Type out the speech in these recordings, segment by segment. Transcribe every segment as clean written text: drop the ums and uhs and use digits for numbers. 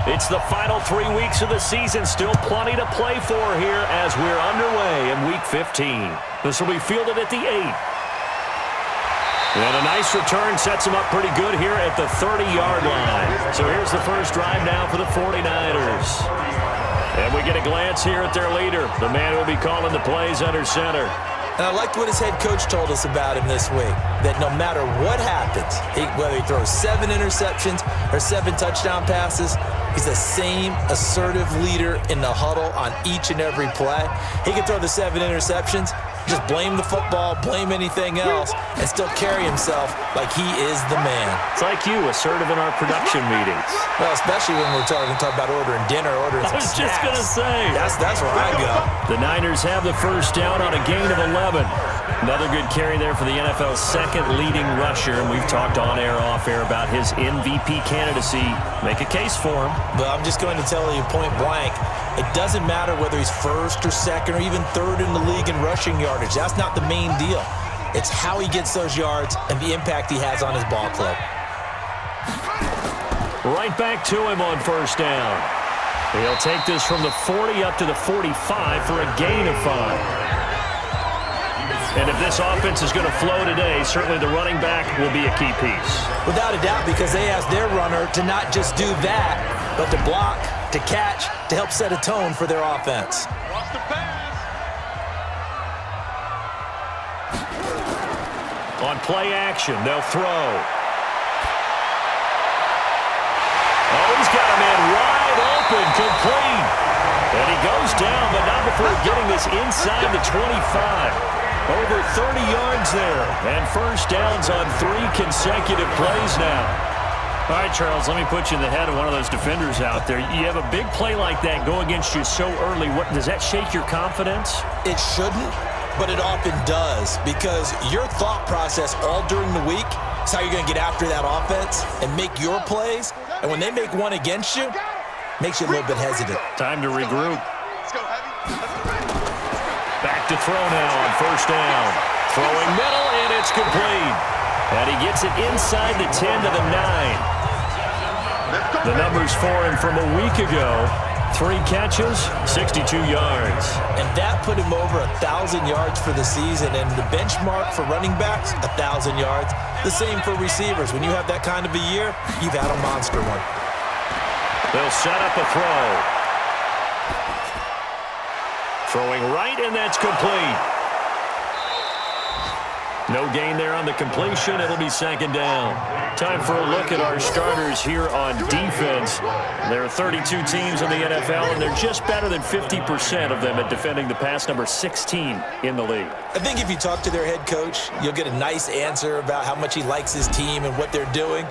It's the final 3 weeks of the season. Still plenty to play for here as we're underway in Week 15. This will be fielded at the 8. And a nice return sets him up pretty good here at the 30-yard line. So here's the first drive now for the 49ers. And we get a glance here at their leader, the man who will be calling the plays under center. And I liked what his head coach told us about him this week, that no matter what happens, whether he throws 7 interceptions or 7 touchdown passes, he's the same assertive leader in the huddle on each and every play. He can throw the 7 interceptions, just blame the football, blame anything else, and still carry himself like he is the man. It's like you, assertive in our production meetings. Well, especially when we're talking about ordering dinner, ordering some snacks. I was just going to say. That's where I go. The Niners have the first down on a gain of 11. Another good carry there for the NFL's second leading rusher, and we've talked on air, off air about his MVP candidacy. Make a case for him. But I'm just going to tell you point blank, it doesn't matter whether he's first or second or even third in the league in rushing yardage. That's not the main deal. It's how he gets those yards and the impact he has on his ball club. Right back to him on first down. He'll take this from the 40 up to the 45 for a gain of 5. And if this offense is going to flow today, certainly the running back will be a key piece. Without a doubt, because they asked their runner to not just do that, but to block, to catch, to help set a tone for their offense. On play action, they'll throw. Oh, he's got a man wide open, complete. And he goes down, but not before getting this inside the 25. Over 30 yards there, and first downs on 3 consecutive plays now. All right, Charles, let me put you in the head of one of those defenders out there. You have a big play like that go against you so early. Does that shake your confidence? It shouldn't, but it often does, because your thought process all during the week is how you're going to get after that offense and make your plays. And when they make one against you, makes you a little bit hesitant. Time to regroup. Back to throw now on first down. Throwing middle, and it's complete. And he gets it inside the 10 to the 9. The numbers for him from a week ago: 3 catches, 62 yards. And that put him over 1,000 yards for the season. And the benchmark for running backs, 1,000 yards. The same for receivers. When you have that kind of a year, you've had a monster one. They'll set up a throw. Throwing right, and that's complete. No gain there on the completion. It'll be second down. Time for a look at our starters here on defense. There are 32 teams in the NFL, and they're just better than 50% of them at defending the pass, number 16 in the league. I think if you talk to their head coach, you'll get a nice answer about how much he likes his team and what they're doing.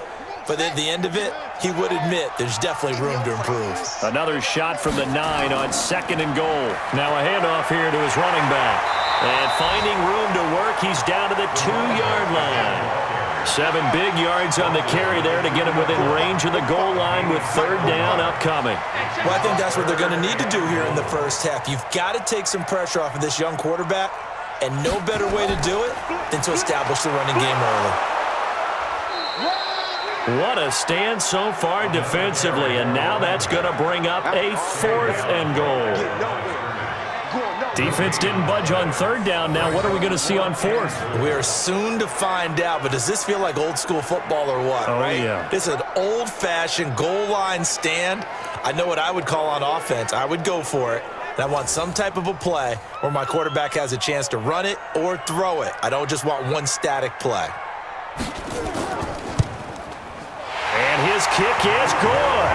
But at the end of it, he would admit there's definitely room to improve. Another shot from the 9 on second and goal. Now a handoff here to his running back. And finding room to work, he's down to the 2-yard line. 7 big yards on the carry there to get him within range of the goal line with third down upcoming. Well, I think that's what they're going to need to do here in the first half. You've got to take some pressure off of this young quarterback, and no better way to do it than to establish the running game early. What a stand so far defensively, and now that's going to bring up a 4th and goal. Defense didn't budge on third down. Now what are we going to see on 4th? We are soon to find out, but does this feel like old school football or what? Oh, right? Yeah. It's an old-fashioned goal line stand. I know what I would call on offense. I would go for it. And I want some type of a play where my quarterback has a chance to run it or throw it. I don't just want one static play. And his kick is good.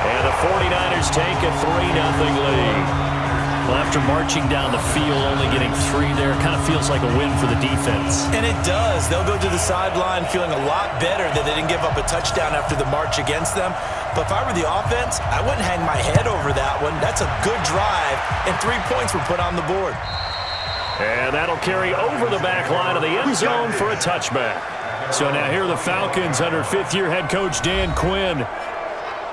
And the 49ers take a 3-0 lead. Well, after marching down the field, only getting 3 there, kind of feels like a win for the defense. And it does. They'll go to the sideline feeling a lot better that they didn't give up a touchdown after the march against them. But if I were the offense, I wouldn't hang my head over that one. That's a good drive, and 3 points were put on the board. And that'll carry over the back line of the end zone for a touchback. So now here are the Falcons under 5th-year head coach Dan Quinn.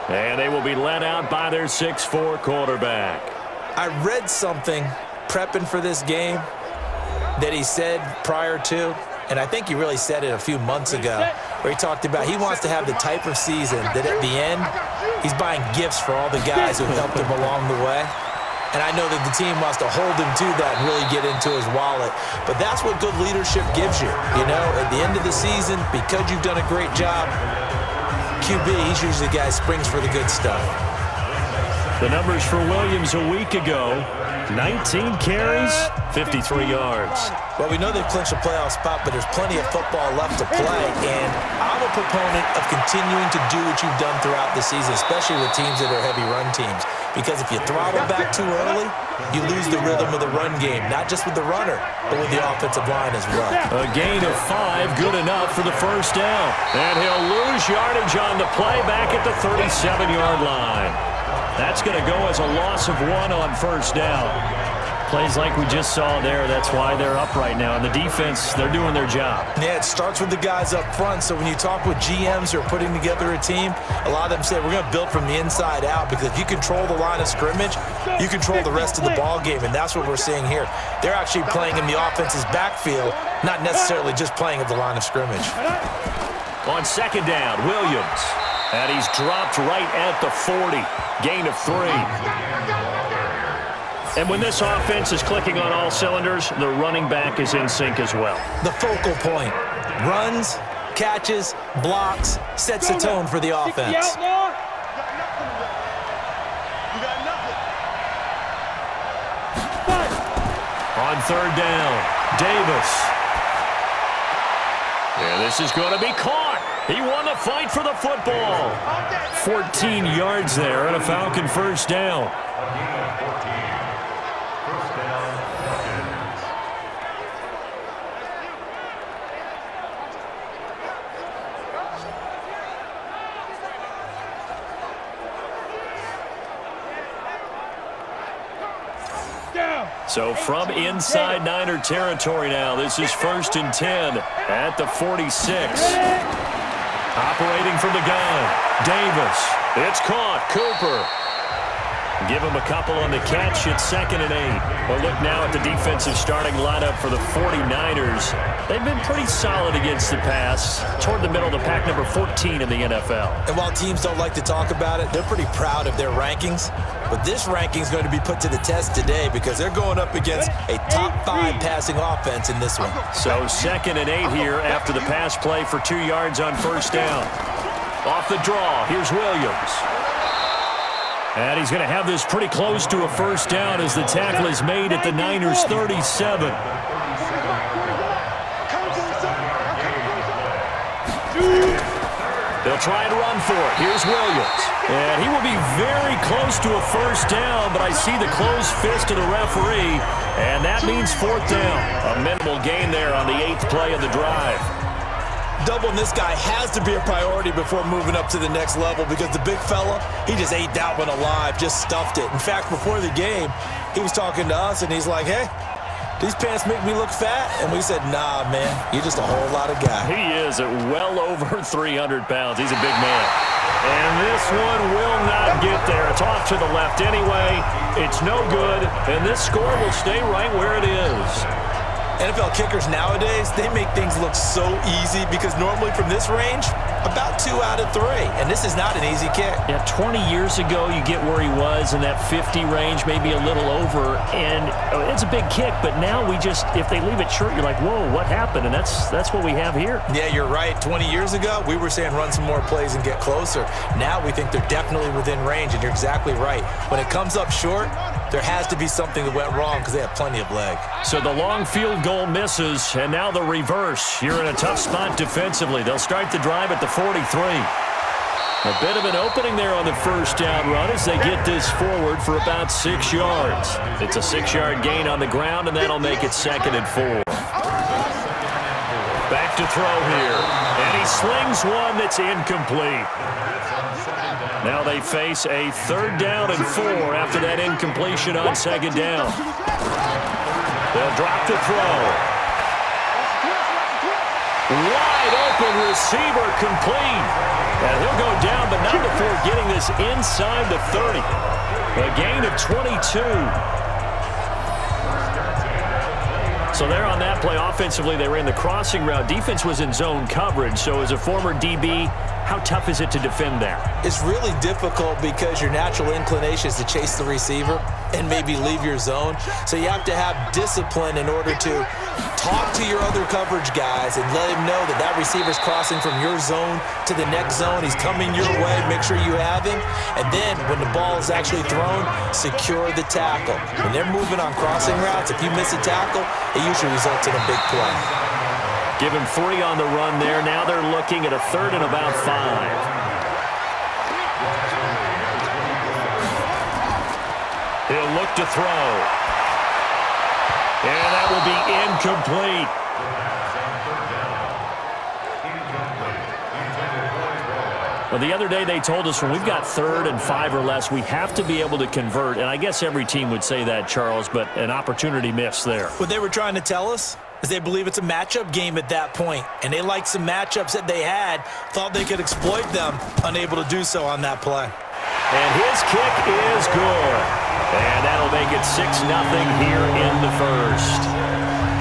And they will be led out by their 6'4" quarterback. I read something prepping for this game that he said prior to, And I think he really said it a few months ago where he talked about he wants to have the type of season that at the end, he's buying gifts for all the guys who helped him along the way. And I know that the team wants to hold him to that and really get into his wallet. But that's what good leadership gives you. You know, at the end of the season, because you've done a great job, QB, he's usually the guy who springs for the good stuff. The numbers for Williams a week ago, 19 carries, 53 yards. Well, we know they've clinched a playoff spot, but there's plenty of football left to play. And I'm a proponent of continuing to do what you've done throughout the season, especially with teams that are heavy run teams. Because if you throttle back too early, you lose the rhythm of the run game, not just with the runner, but with the offensive line as well. A gain of 5, good enough for the first down. And he'll lose yardage on the play back at the 37-yard line. That's going to go as a loss of 1 on first down. Plays like we just saw there, that's why they're up right now. And the defense, they're doing their job. Yeah, it starts with the guys up front. So when you talk with GMs who are putting together a team, a lot of them say we're going to build from the inside out, because if you control the line of scrimmage, you control the rest of the ball game, and that's what we're seeing here. They're actually playing in the offense's backfield, not necessarily just playing at the line of scrimmage. On second down, Williams. And he's dropped right at the 40. Gain of 3. And when this offense is clicking on all cylinders, the running back is in sync as well. The focal point. Runs, catches, blocks, sets the tone for the offense. On third down, Davis. Yeah, this is going to be caught. He won the fight for the football. 14 yards there and a Falcon first down. So from inside Niner territory now, this is 1st and 10 at the 46. Operating from the gun, Davis. It's caught, Cooper. Give him a couple on the catch. It's 2nd and 8. Well, look now at the defensive starting lineup for the 49ers. They've been pretty solid against the pass, toward the middle of the pack, number 14 in the NFL. And while teams don't like to talk about it, they're pretty proud of their rankings. But this ranking is going to be put to the test today, because they're going up against a top 5 passing offense in this one. So 2nd and 8 here after the pass play for 2 yards on first down. Off the draw, here's Williams. And he's going to have this pretty close to a first down as the tackle is made at the Niners' 37. They'll try and run for it. Here's Williams. And he will be very close to a first down, but I see the closed fist of the referee, and that means 4th down. A minimal gain there on the 8th play of the drive. Doubling this guy has to be a priority before moving up to the next level, because the big fella, he just ate that one alive, just stuffed it. In fact, before the game, he was talking to us, and he's like, hey, these pants make me look fat? And we said, nah, man, you're just a whole lot of guy. He is at well over 300 pounds. He's a big man. And this one will not get there. It's off to the left anyway. It's no good, and this score will stay right where it is. NFL kickers nowadays, they make things look so easy, because normally from this range, about 2 out of 3. And this is not an easy kick. Yeah, 20 years ago, you get where he was in that 50 range, maybe a little over. And it's a big kick, but now we just, if they leave it short, you're like, whoa, what happened? And that's what we have here. Yeah, you're right. 20 years ago, we were saying run some more plays and get closer. Now we think they're definitely within range, and you're exactly right. When it comes up short, there has to be something that went wrong, because they have plenty of leg. So the long field goal misses, and now the reverse. You're in a tough spot defensively. They'll start the drive at the 43. A bit of an opening there on the first down run as they get this forward for about 6 yards. It's a 6-yard gain on the ground, and that'll make it 2nd and 4. Back to throw here, and he slings one that's incomplete. Now they face a 3rd down and 4 after that incompletion on 2nd down. They'll drop the throw. Wide open receiver complete. And he'll go down, but not before getting this inside the 30. A gain of 22. So there on that play, offensively, they ran the crossing route. Defense was in zone coverage. So as a former DB, how tough is it to defend that? It's really difficult because your natural inclination is to chase the receiver and maybe leave your zone. So you have to have discipline in order to talk to your other coverage guys and let him know that that receiver's crossing from your zone to the next zone. He's coming your way. Make sure you have him. And then when the ball is actually thrown, secure the tackle. When they're moving on crossing routes, if you miss a tackle, it usually results in a big play. Give him 3 on the run there. Now they're looking at a 3rd and about 5. He'll look to throw. And that will be incomplete. Well, the other day they told us when we've got 3rd and 5 or less, we have to be able to convert. And I guess every team would say that, Charles, but an opportunity missed there. What they were trying to tell us is they believe it's a matchup game at that point. And they liked some matchups that they had, thought they could exploit them, unable to do so on that play. And his kick is good. And that'll make it 6-0 here in the first.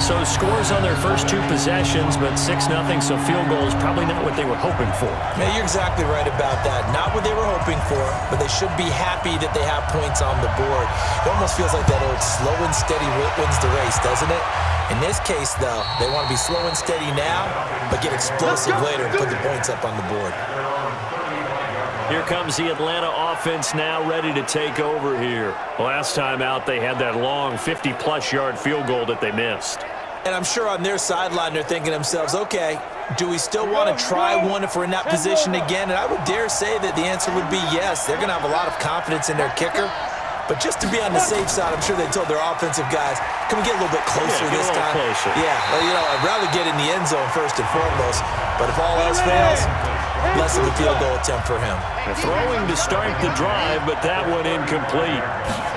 So scores on their first 2 possessions, but 6-0, so field goal is probably not what they were hoping for. Yeah, you're exactly right about that. Not what they were hoping for, but they should be happy that they have points on the board. It almost feels like that old slow and steady wins the race, doesn't it? In this case, though, they want to be slow and steady now, but get explosive later and put the points up on the board. Here comes the Atlanta offense now ready to take over here. Last time out, they had that long 50-plus yard field goal that they missed. And I'm sure on their sideline they're thinking to themselves, okay, do we still want to try one if we're in that position again? And I would dare say that the answer would be yes. They're going to have a lot of confidence in their kicker. But just to be on the safe side, I'm sure they told their offensive guys, can we get a little bit closer this time? Closer. Yeah, well, you know, I'd rather get in the end zone first and foremost. But if all else fails, less of a field goal attempt for him. Throwing to start the drive, but that one incomplete.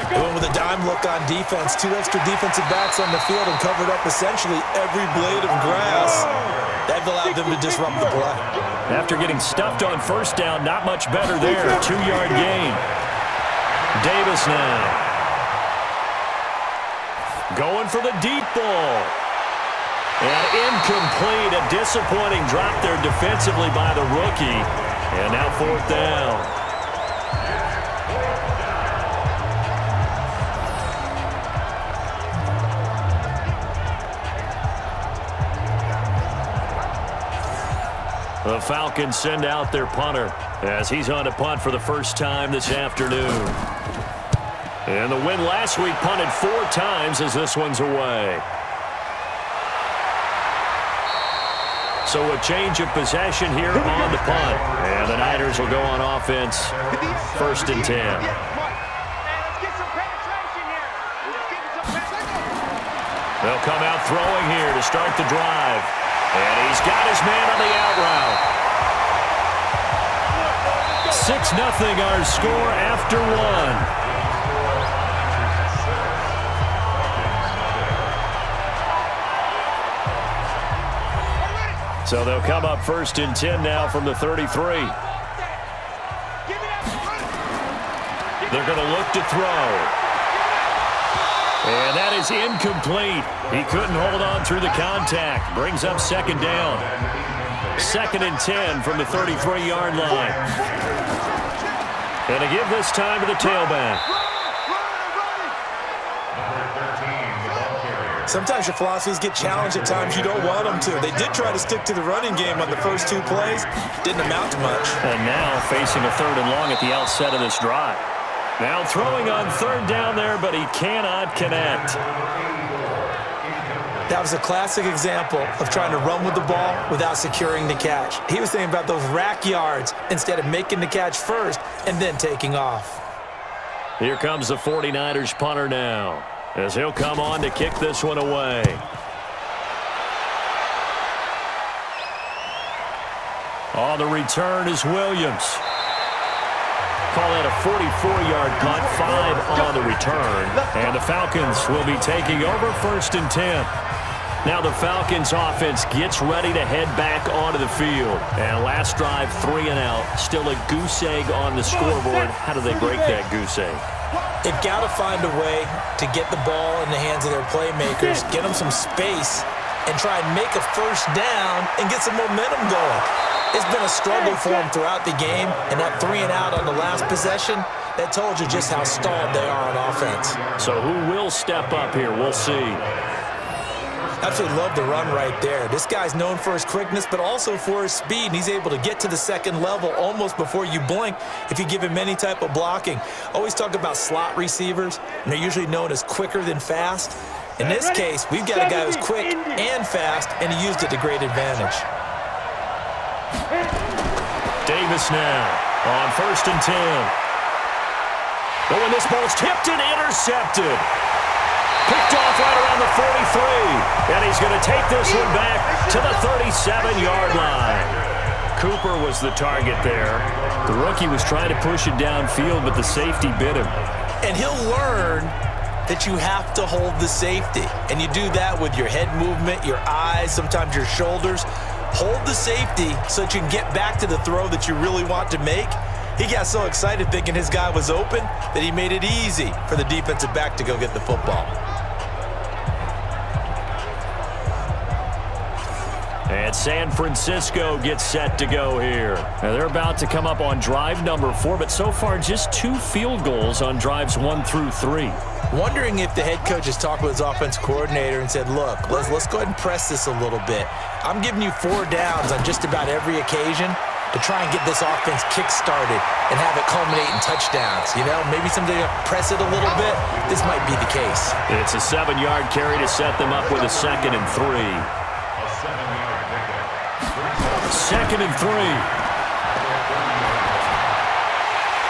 They went with a dime look on defense. 2 extra defensive backs on the field and covered up essentially every blade of grass. That allowed them to disrupt the play. After getting stuffed on first down, not much better there. 2-yard gain. Davis now. Going for the deep ball. And incomplete. A disappointing drop there defensively by the rookie. And now 4th down. The Falcons send out their punter as he's on to punt for the first time this afternoon. And the win last week punted 4 times as this one's away. So a change of possession here on the punt. And the Niners will go on offense, 1st and 10. They'll come out throwing here to start the drive. And he's got his man on the out route. 6-0 our score after 1. So they'll come up 1st and 10 now from the 33. They're going to look to throw. And that is incomplete. He couldn't hold on through the contact. Brings up 2nd down. 2nd and 10 from the 33-yard line. And to give this time to the tailback. Sometimes your philosophies get challenged at times you don't want them to. They did try to stick to the running game on the first 2 plays. Didn't amount to much. And now facing a 3rd and long at the outset of this drive. Now throwing on 3rd down there, but he cannot connect. That was a classic example of trying to run with the ball without securing the catch. He was thinking about those rack yards instead of making the catch first and then taking off. Here comes the 49ers punter now, as he'll come on to kick this one away. On the return is Williams. Call that a 44-yard punt, 5 on the return. And the Falcons will be taking over 1st and 10. Now the Falcons offense gets ready to head back onto the field. And last drive, 3 and out. Still a goose egg on the scoreboard. How do they break that goose egg? They've got to find a way to get the ball in the hands of their playmakers, get them some space, and try and make a first down and get some momentum going. It's been a struggle for them throughout the game, and that 3-and-out on the last possession, that told you just how stalled they are on offense. So who will step up here? We'll see. Absolutely love the run right there. This guy's known for his quickness, but also for his speed, and he's able to get to the second level almost before you blink if you give him any type of blocking. Always talk about slot receivers, and they're usually known as quicker than fast. In this case, we've got a guy who's quick and fast, and he used it to great advantage. Davis now on 1st and 10. But when this ball's tipped and intercepted. Picked off right around the 43. And he's going to take this one back to the 37-yard line. Cooper was the target there. The rookie was trying to push it downfield, but the safety bit him. And he'll learn that you have to hold the safety. And you do that with your head movement, your eyes, sometimes your shoulders. Hold the safety so that you can get back to the throw that you really want to make. He got so excited thinking his guy was open that he made it easy for the defensive back to go get the football. And San Francisco gets set to go here. Now they're about to come up on drive number 4, but so far just 2 field goals on drives 1 through 3. Wondering if the head coach has talked with his offense coordinator and said, look, let's go ahead and press this a little bit. I'm giving you 4 downs on just about every occasion to try and get this offense kick-started and have it culminate in touchdowns. You know, maybe someday press it a little bit. This might be the case. It's a 7-yard carry to set them up with a 2nd and 3. 2nd and 3.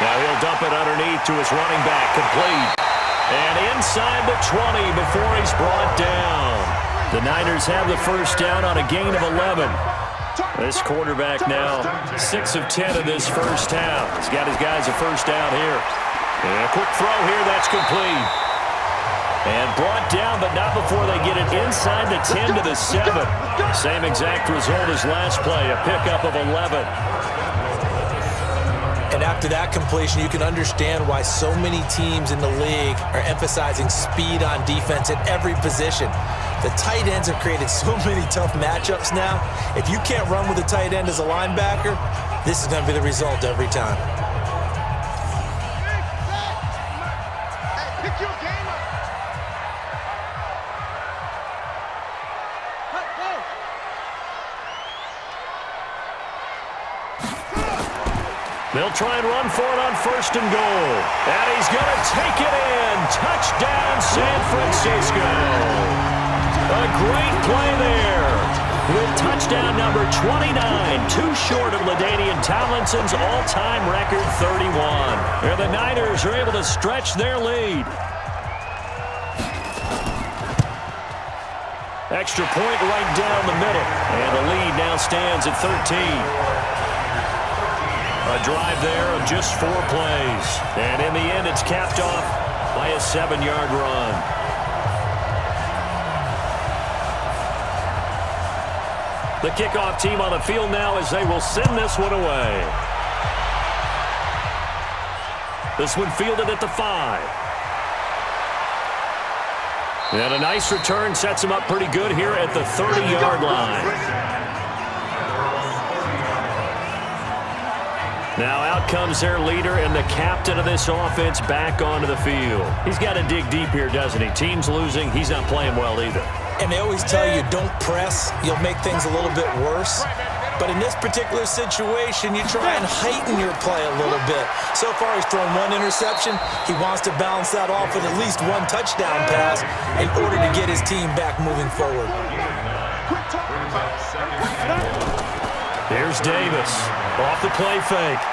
Now he'll dump it underneath to his running back, complete. And inside the 20 before he's brought down. The Niners have the first down on a gain of 11. This quarterback now 6 of 10 in this first half. He's got his guys a first down here. And a quick throw here, that's complete. And brought down, but not before they get it inside the 10 to the 7. Same exact result as last play, a pickup of 11. And after that completion, you can understand why so many teams in the league are emphasizing speed on defense at every position. The tight ends have created so many tough matchups now. If you can't run with a tight end as a linebacker, this is going to be the result every time. They'll try and run for it on 1st and goal. And he's going to take it in. Touchdown, San Francisco. A great play there. With touchdown number 29, too short of LaDainian Tomlinson's all-time record 31. And the Niners are able to stretch their lead. Extra point right down the middle. And the lead now stands at 13. A drive there of just 4 plays. And in the end, it's capped off by a 7-yard run. The kickoff team on the field now as they will send this one away. This one fielded at the 5. And a nice return sets him up pretty good here at the 30-yard line. Now out comes their leader and the captain of this offense back onto the field. He's got to dig deep here, doesn't he? Team's losing. He's not playing well either. And they always tell you, don't press. You'll make things a little bit worse. But in this particular situation, you try and heighten your play a little bit. So far, he's thrown 1 interception. He wants to balance that off with at least 1 touchdown pass in order to get his team back moving forward. Here's Davis off the play fake.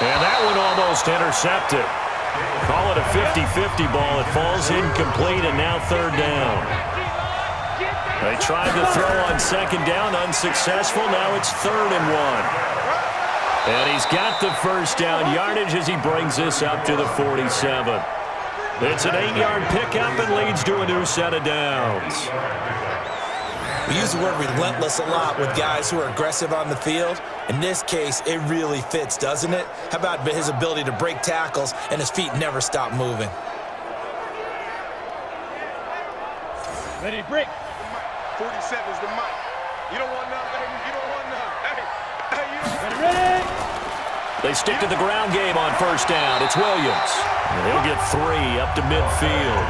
And that one almost intercepted. Call it a 50-50 ball. It falls incomplete, and now 3rd down. They tried to throw on 2nd down, unsuccessful. Now it's 3rd and 1. And he's got the first down yardage as he brings this up to the 47. It's an 8-yard pickup and leads to a new set of downs. We use the word relentless a lot with guys who are aggressive on the field. In this case, it really fits, doesn't it? How about his ability to break tackles and his feet never stop moving? Ready, break. 47 is the mic. You don't want none, baby. You don't want none. Hey, you don't Ready. They stick to the ground game on first down. It's Williams. And he'll get 3 up to midfield.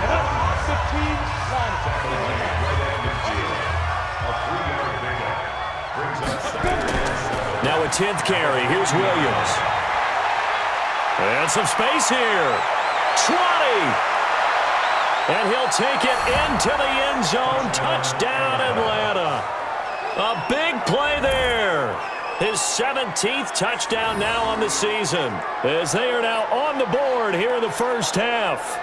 Now a 10th carry. Here's Williams. And some space here. 20. And he'll take it into the end zone. Touchdown, Atlanta. A big play there. His 17th touchdown now on the season, as they are now on the board here in the first half.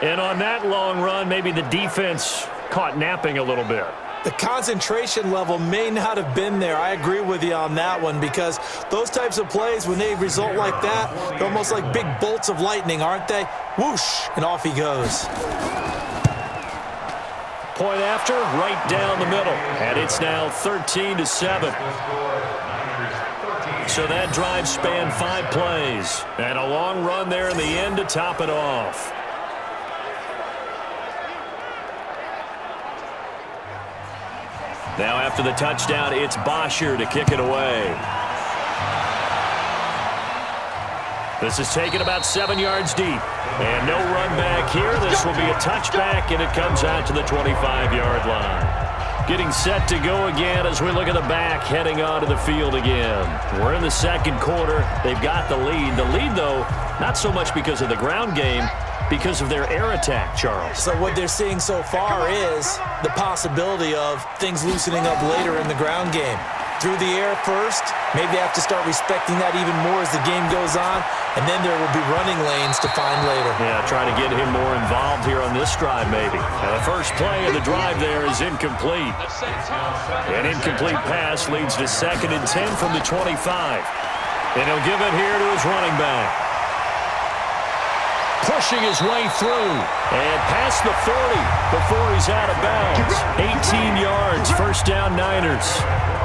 And on that long run, maybe the defense caught napping a little bit. The concentration level may not have been there. I agree with you on that one, because those types of plays, when they result like that, they're almost like big bolts of lightning, aren't they? Whoosh, and off he goes. Point after, right down the middle. And it's now 13-7. So that drive spanned 5 plays. And a long run there in the end to top it off. Now after the touchdown, it's Bosher to kick it away. This is taken about 7 yards deep. And no run back here. This will be a touchback, and it comes out to the 25-yard line. Getting set to go again as we look at the back heading onto the field again. We're in the second quarter. They've got the lead. The lead, though, not so much because of the ground game, because of their air attack, Charles. So what they're seeing so far is the possibility of things loosening up later in the ground game. Through the air first, maybe they have to start respecting that even more as the game goes on, and then there will be running lanes to find later. Yeah, try to get him more involved here on this drive maybe. And the first play of the drive there is incomplete. An incomplete pass leads to 2nd and 10 from the 25. And he'll give it here to his running back. Pushing his way through and past the 40 before he's out of bounds. 18 yards, first down Niners.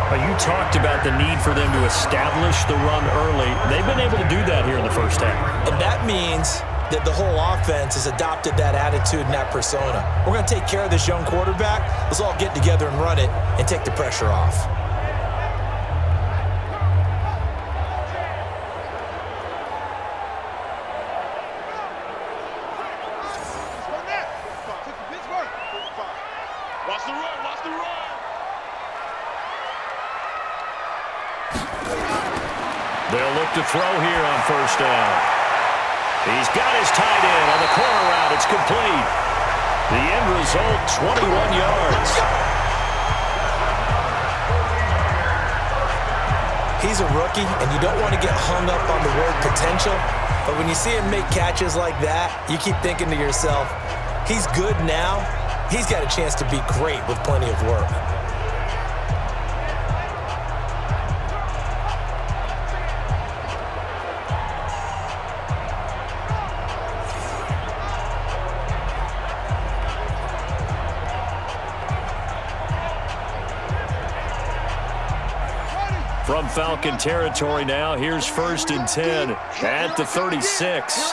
You talked about the need for them to establish the run early. They've been able to do that here in the first half. And that means that the whole offense has adopted that attitude and that persona. We're going to take care of this young quarterback. Let's all get together and run it and take the pressure off. watch the run, watch the run. They'll look to throw here on first down. He's got his tight end on the corner route. It's complete. The end result, 21 yards. He's a rookie, and you don't want to get hung up on the word potential. But when you see him make catches like that, you keep thinking to yourself, he's good now. He's got a chance to be great with plenty of work. From Falcon territory now, here's 1st and 10 at the 36.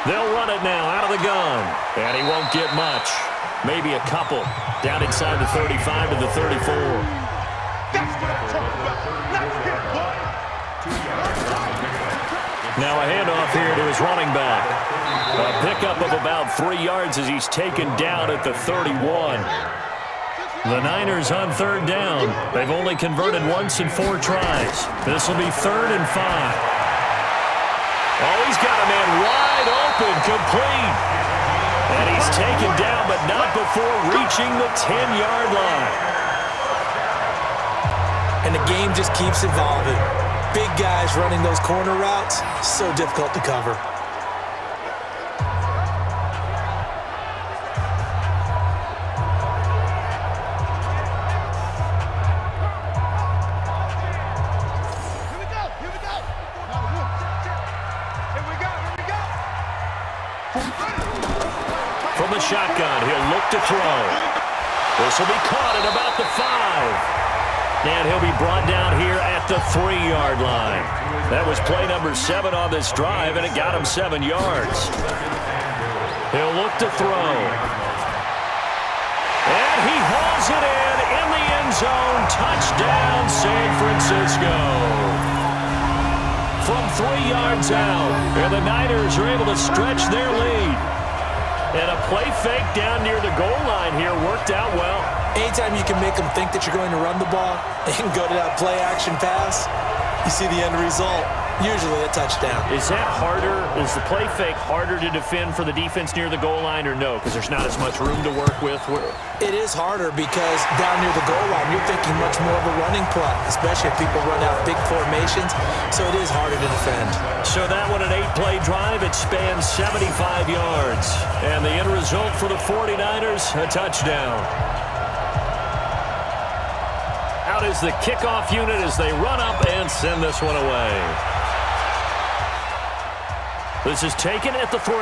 They'll run it now out of the gun, and he won't get much. Maybe a couple down inside the 35 to the 34. Now a handoff here to his running back. A pickup of about 3 yards as he's taken down at the 31. The Niners on 3rd down. They've only converted once in 4 tries. This will be 3rd and 5. Oh, he's got a man wide open, complete. And he's taken down, but not before reaching the 10-yard line. And the game just keeps evolving. Big guys running those corner routes, so difficult to cover. From the shotgun, he'll look to throw. This will be caught at about the 5. And he'll be brought down here at the 3-yard line. That was play number 7 on this drive, and it got him 7 yards. He'll look to throw. And he hauls it in the end zone. Touchdown, San Francisco. From 3 yards out, and the Niners are able to stretch their lead. And a play fake down near the goal line here worked out well. Anytime you can make them think that you're going to run the ball and go to that play-action pass, you see the end result, usually a touchdown. Is that harder? Is the play fake harder to defend for the defense near the goal line or no? Because there's not as much room to work with? It is harder because down near the goal line, you're thinking much more of a running play, especially if people run out big formations, so it is harder to defend. So that one, an 8-play drive, it spans 75 yards. And the end result for the 49ers, a touchdown. Out is the kickoff unit as they run up and send this one away. This is taken at the 3.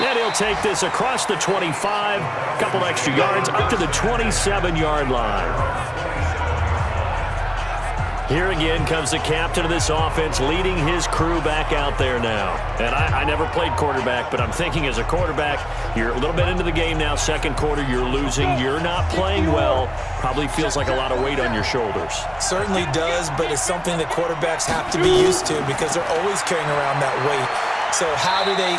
And he'll take this across the 25, a couple extra yards, up to the 27-yard line. Here again comes the captain of this offense, leading his crew back out there now. And I never played quarterback, but I'm thinking as a quarterback, you're a little bit into the game now, second quarter, you're losing, you're not playing well. Probably feels like a lot of weight on your shoulders. Certainly does, but it's something that quarterbacks have to be used to because they're always carrying around that weight. So how do they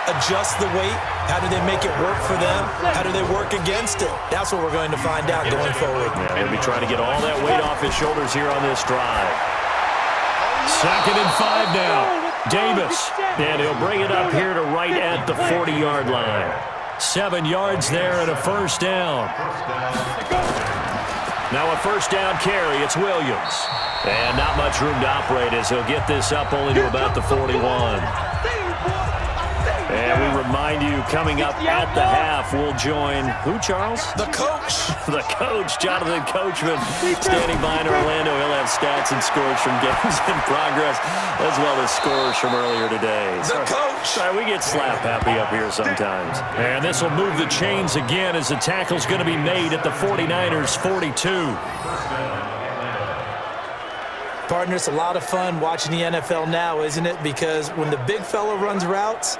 adjust the weight? How do they make it work for them? How do they work against it? That's what we're going to find out going forward. Yeah, he'll be trying to get all that weight off his shoulders here on this drive. 2nd and 5 now. Davis. And he'll bring it up here to right at the 40-yard line. 7 yards there and a first down. Now a first down carry. It's Williams. And not much room to operate as he'll get this up only to about the 41. And we remind you, coming up at the half, we'll join who, Charles? The coach. The coach, Jonathan Coachman, standing by in Orlando. He'll have stats and scores from games in progress, as well as scores from earlier today. The coach. Sorry, we get slap happy up here sometimes. And this will move the chains again as the tackle's going to be made at the 49ers' 42. Partner, it's a lot of fun watching the NFL now, isn't it? Because when the big fella runs routes,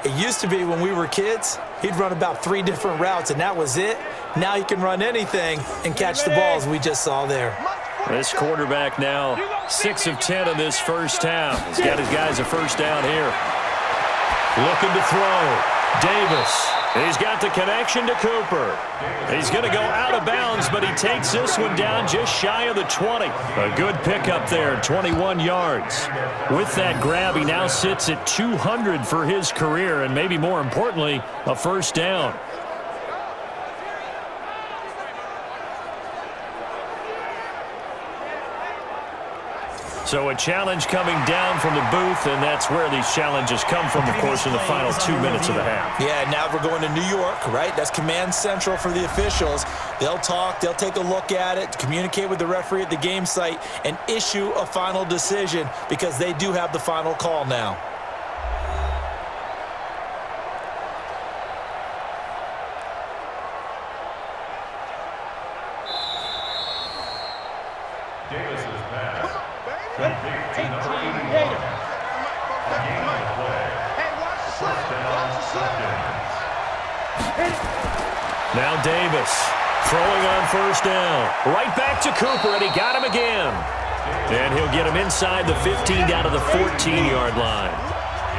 it used to be when we were kids, he'd run about 3 different routes, and that was it. Now he can run anything and catch the balls we just saw there. This quarterback now 6 of 10 in this first half. He's got his guys a first down here. Looking to throw. Davis. He's got the connection to Cooper. He's going to go out of bounds, but he takes this one down just shy of the 20. A good pickup there, 21 yards. With that grab, he now sits at 200 for his career, and maybe more importantly, a first down. So a challenge coming down from the booth, and that's where these challenges come from, of course, in the final 2 minutes of the half. Yeah, now we're going to New York, right? That's command central for the officials. They'll talk, they'll take a look at it, communicate with the referee at the game site, and issue a final decision because they do have the final call now. Now Davis throwing on first down. Right back to Cooper, and he got him again. And he'll get him inside the 15 down to the 14-yard line.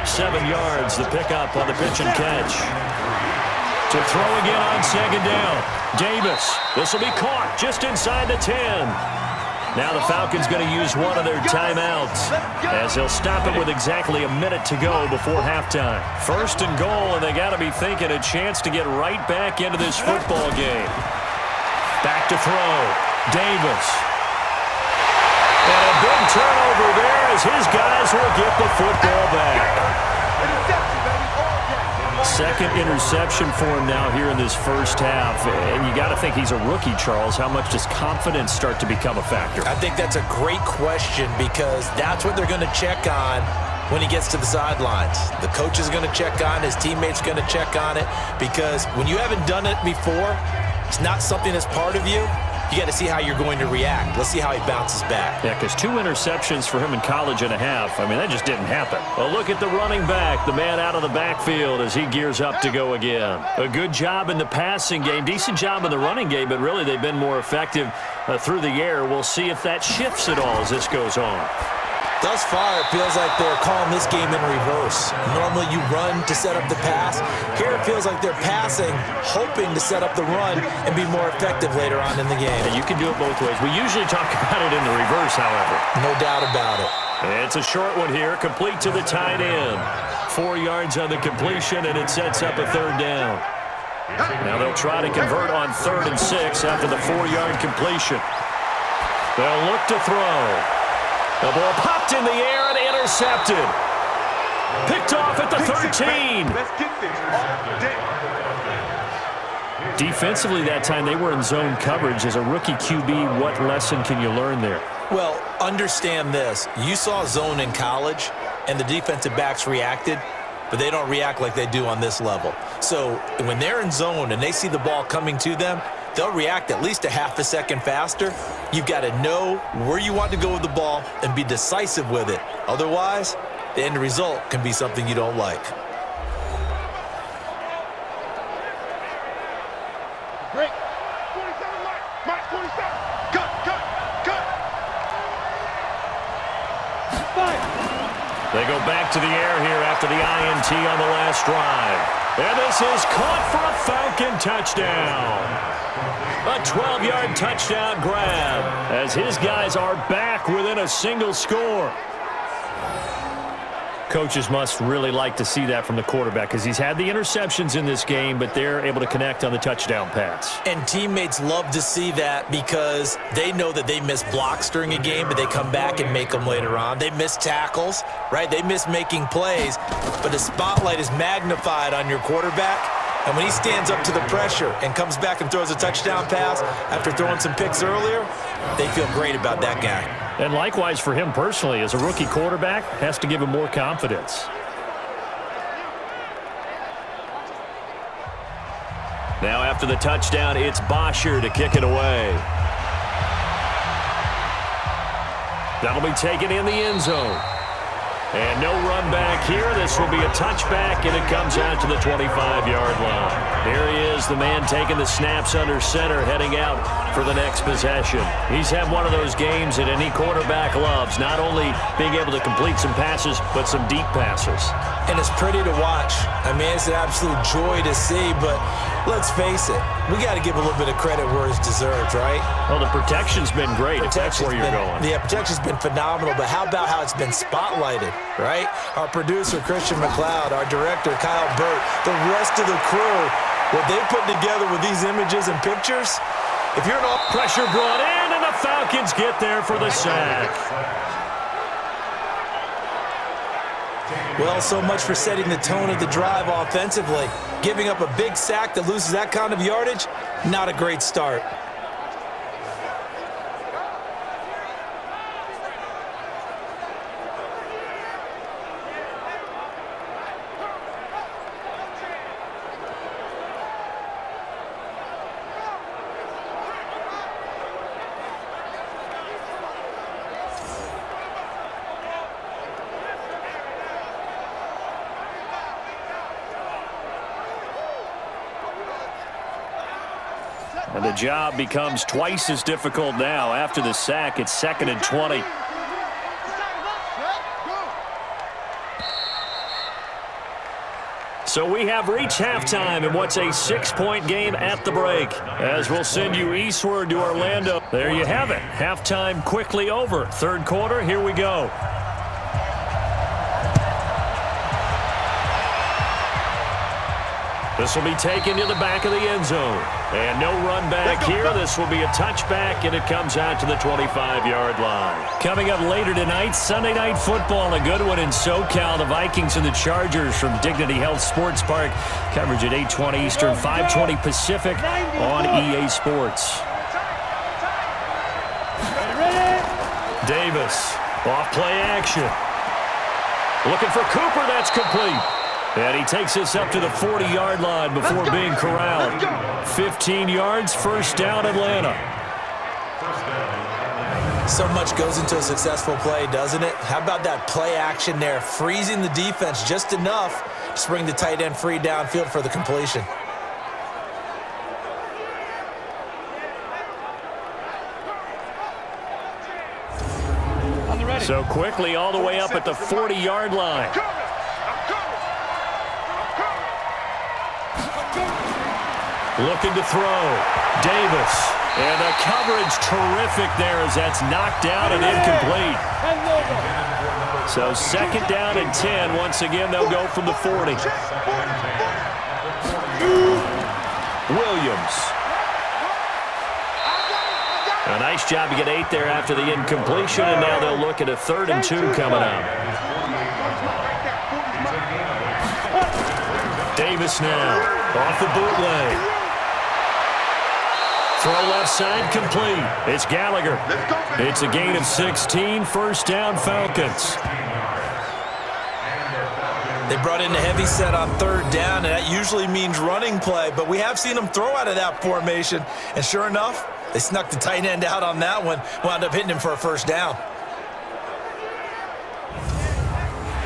7 yards, the pickup on the pitch and catch. To throw again on second down. Davis, this will be caught just inside the 10. Now the Falcons going to use one of their timeouts as they'll stop it with exactly a minute to go before halftime. First and goal, and they got to be thinking a chance to get right back into this football game. Back to throw. Davis. And a big turnover there as his guys will get the football back. Second interception for him now here in this first half. And you got to think he's a rookie, Charles. How much does confidence start to become a factor? I think that's a great question because that's what they're going to check on when he gets to the sidelines. The coach is going to check on it. His teammates are going to check on it, because when you haven't done it before, it's not something that's part of you. You got to see how you're going to react. Let's see how he bounces back. Yeah, because 2 interceptions for him in college and a half. I mean, that just didn't happen. Well, look at the running back, the man out of the backfield as he gears up to go again. A good job in the passing game, decent job in the running game, but really they've been more effective through the air. We'll see if that shifts at all as this goes on. Thus far, it feels like they're calling this game in reverse. Normally you run to set up the pass. Here it feels like they're passing, hoping to set up the run and be more effective later on in the game. And you can do it both ways. We usually talk about it in the reverse, however. No doubt about it. It's a short one here, complete to the tight end. 4 yards on the completion, and it sets up a 3rd down. Now they'll try to convert on 3rd and 6 after the 4-yard completion. They'll look to throw. The ball popped in the air and intercepted. Picked off at the 13. Let's get this all day. Defensively that time, they were in zone coverage. As a rookie QB, what lesson can you learn there? Well, understand this. You saw zone in college, and the defensive backs reacted, but they don't react like they do on this level. So when they're in zone and they see the ball coming to them, they'll react at least a half a second faster. You've got to know where you want to go with the ball and be decisive with it. Otherwise, the end result can be something you don't like. Break. 27, Mike. 27. Cut. Five. They go back to the air here after the INT on the last drive. And this is caught for a Falcon touchdown. A 12-yard touchdown grab as his guys are back within a single score. Coaches must really like to see that from the quarterback because he's had the interceptions in this game, but they're able to connect on the touchdown pass. And teammates love to see that because they know that they miss blocks during a game, but they come back and make them later on. They miss tackles, right? They miss making plays, but the spotlight is magnified on your quarterback. And when he stands up to the pressure and comes back and throws a touchdown pass after throwing some picks earlier, they feel great about that guy. And likewise for him personally, as a rookie quarterback, has to give him more confidence. Now after the touchdown, it's Bosher to kick it away. That'll be taken in the end zone. And no run back here. This will be a touchback, and it comes out to the 25-yard line. There he is, the man taking the snaps under center, heading out for the next possession. He's had one of those games that any quarterback loves, not only being able to complete some passes, but some deep passes. And it's pretty to watch. I mean, it's an absolute joy to see, but let's face it, we got to give a little bit of credit where it's deserved, right? Well, the protection's been great, if that's where you're going. Yeah, protection's been phenomenal, but how about how it's been spotlighted, right? Our producer, Christian McLeod, our director, Kyle Burt, the rest of the crew, what they put together with these images and pictures, if you're an pressure brought in, and the Falcons get there for the sack. Well, so much for setting the tone of the drive offensively. Giving up a big sack that loses that kind of yardage, not a great start. And the job becomes twice as difficult now. After the sack, it's 2nd and 20. So we have reached halftime in what's a 6-point game at the break. As we'll send you eastward to Orlando. There you have it. Halftime quickly over. 3rd quarter, here we go. This will be taken to the back of the end zone. And no run back here. This will be a touchback, and it comes out to the 25-yard line. Coming up later tonight, Sunday Night Football, a good one in SoCal. The Vikings and the Chargers from Dignity Health Sports Park. Coverage at 8:20 Eastern, 5:20 Pacific on EA Sports. Davis, off play action. Looking for Cooper. That's complete. And he takes this up to the 40-yard line before being corralled. 15 yards, first down, Atlanta. So much goes into a successful play, doesn't it? How about that play action there, freezing the defense just enough to bring the tight end free downfield for the completion. So quickly all the way up at the 40-yard line. Looking to throw. Davis. And the coverage terrific there as that's knocked down and incomplete. So second down and 10. Once again, they'll go from the 40. Williams. A nice job to get 8 there after the incompletion, and now they'll look at a 3rd and 2 coming up. Davis now off the bootleg. Throw left side complete. It's Gallagher. It's a gain of 16. First down, Falcons. They brought in a heavy set on 3rd down, and that usually means running play, but we have seen them throw out of that formation, and sure enough, they snuck the tight end out on that one, wound up hitting him for a first down.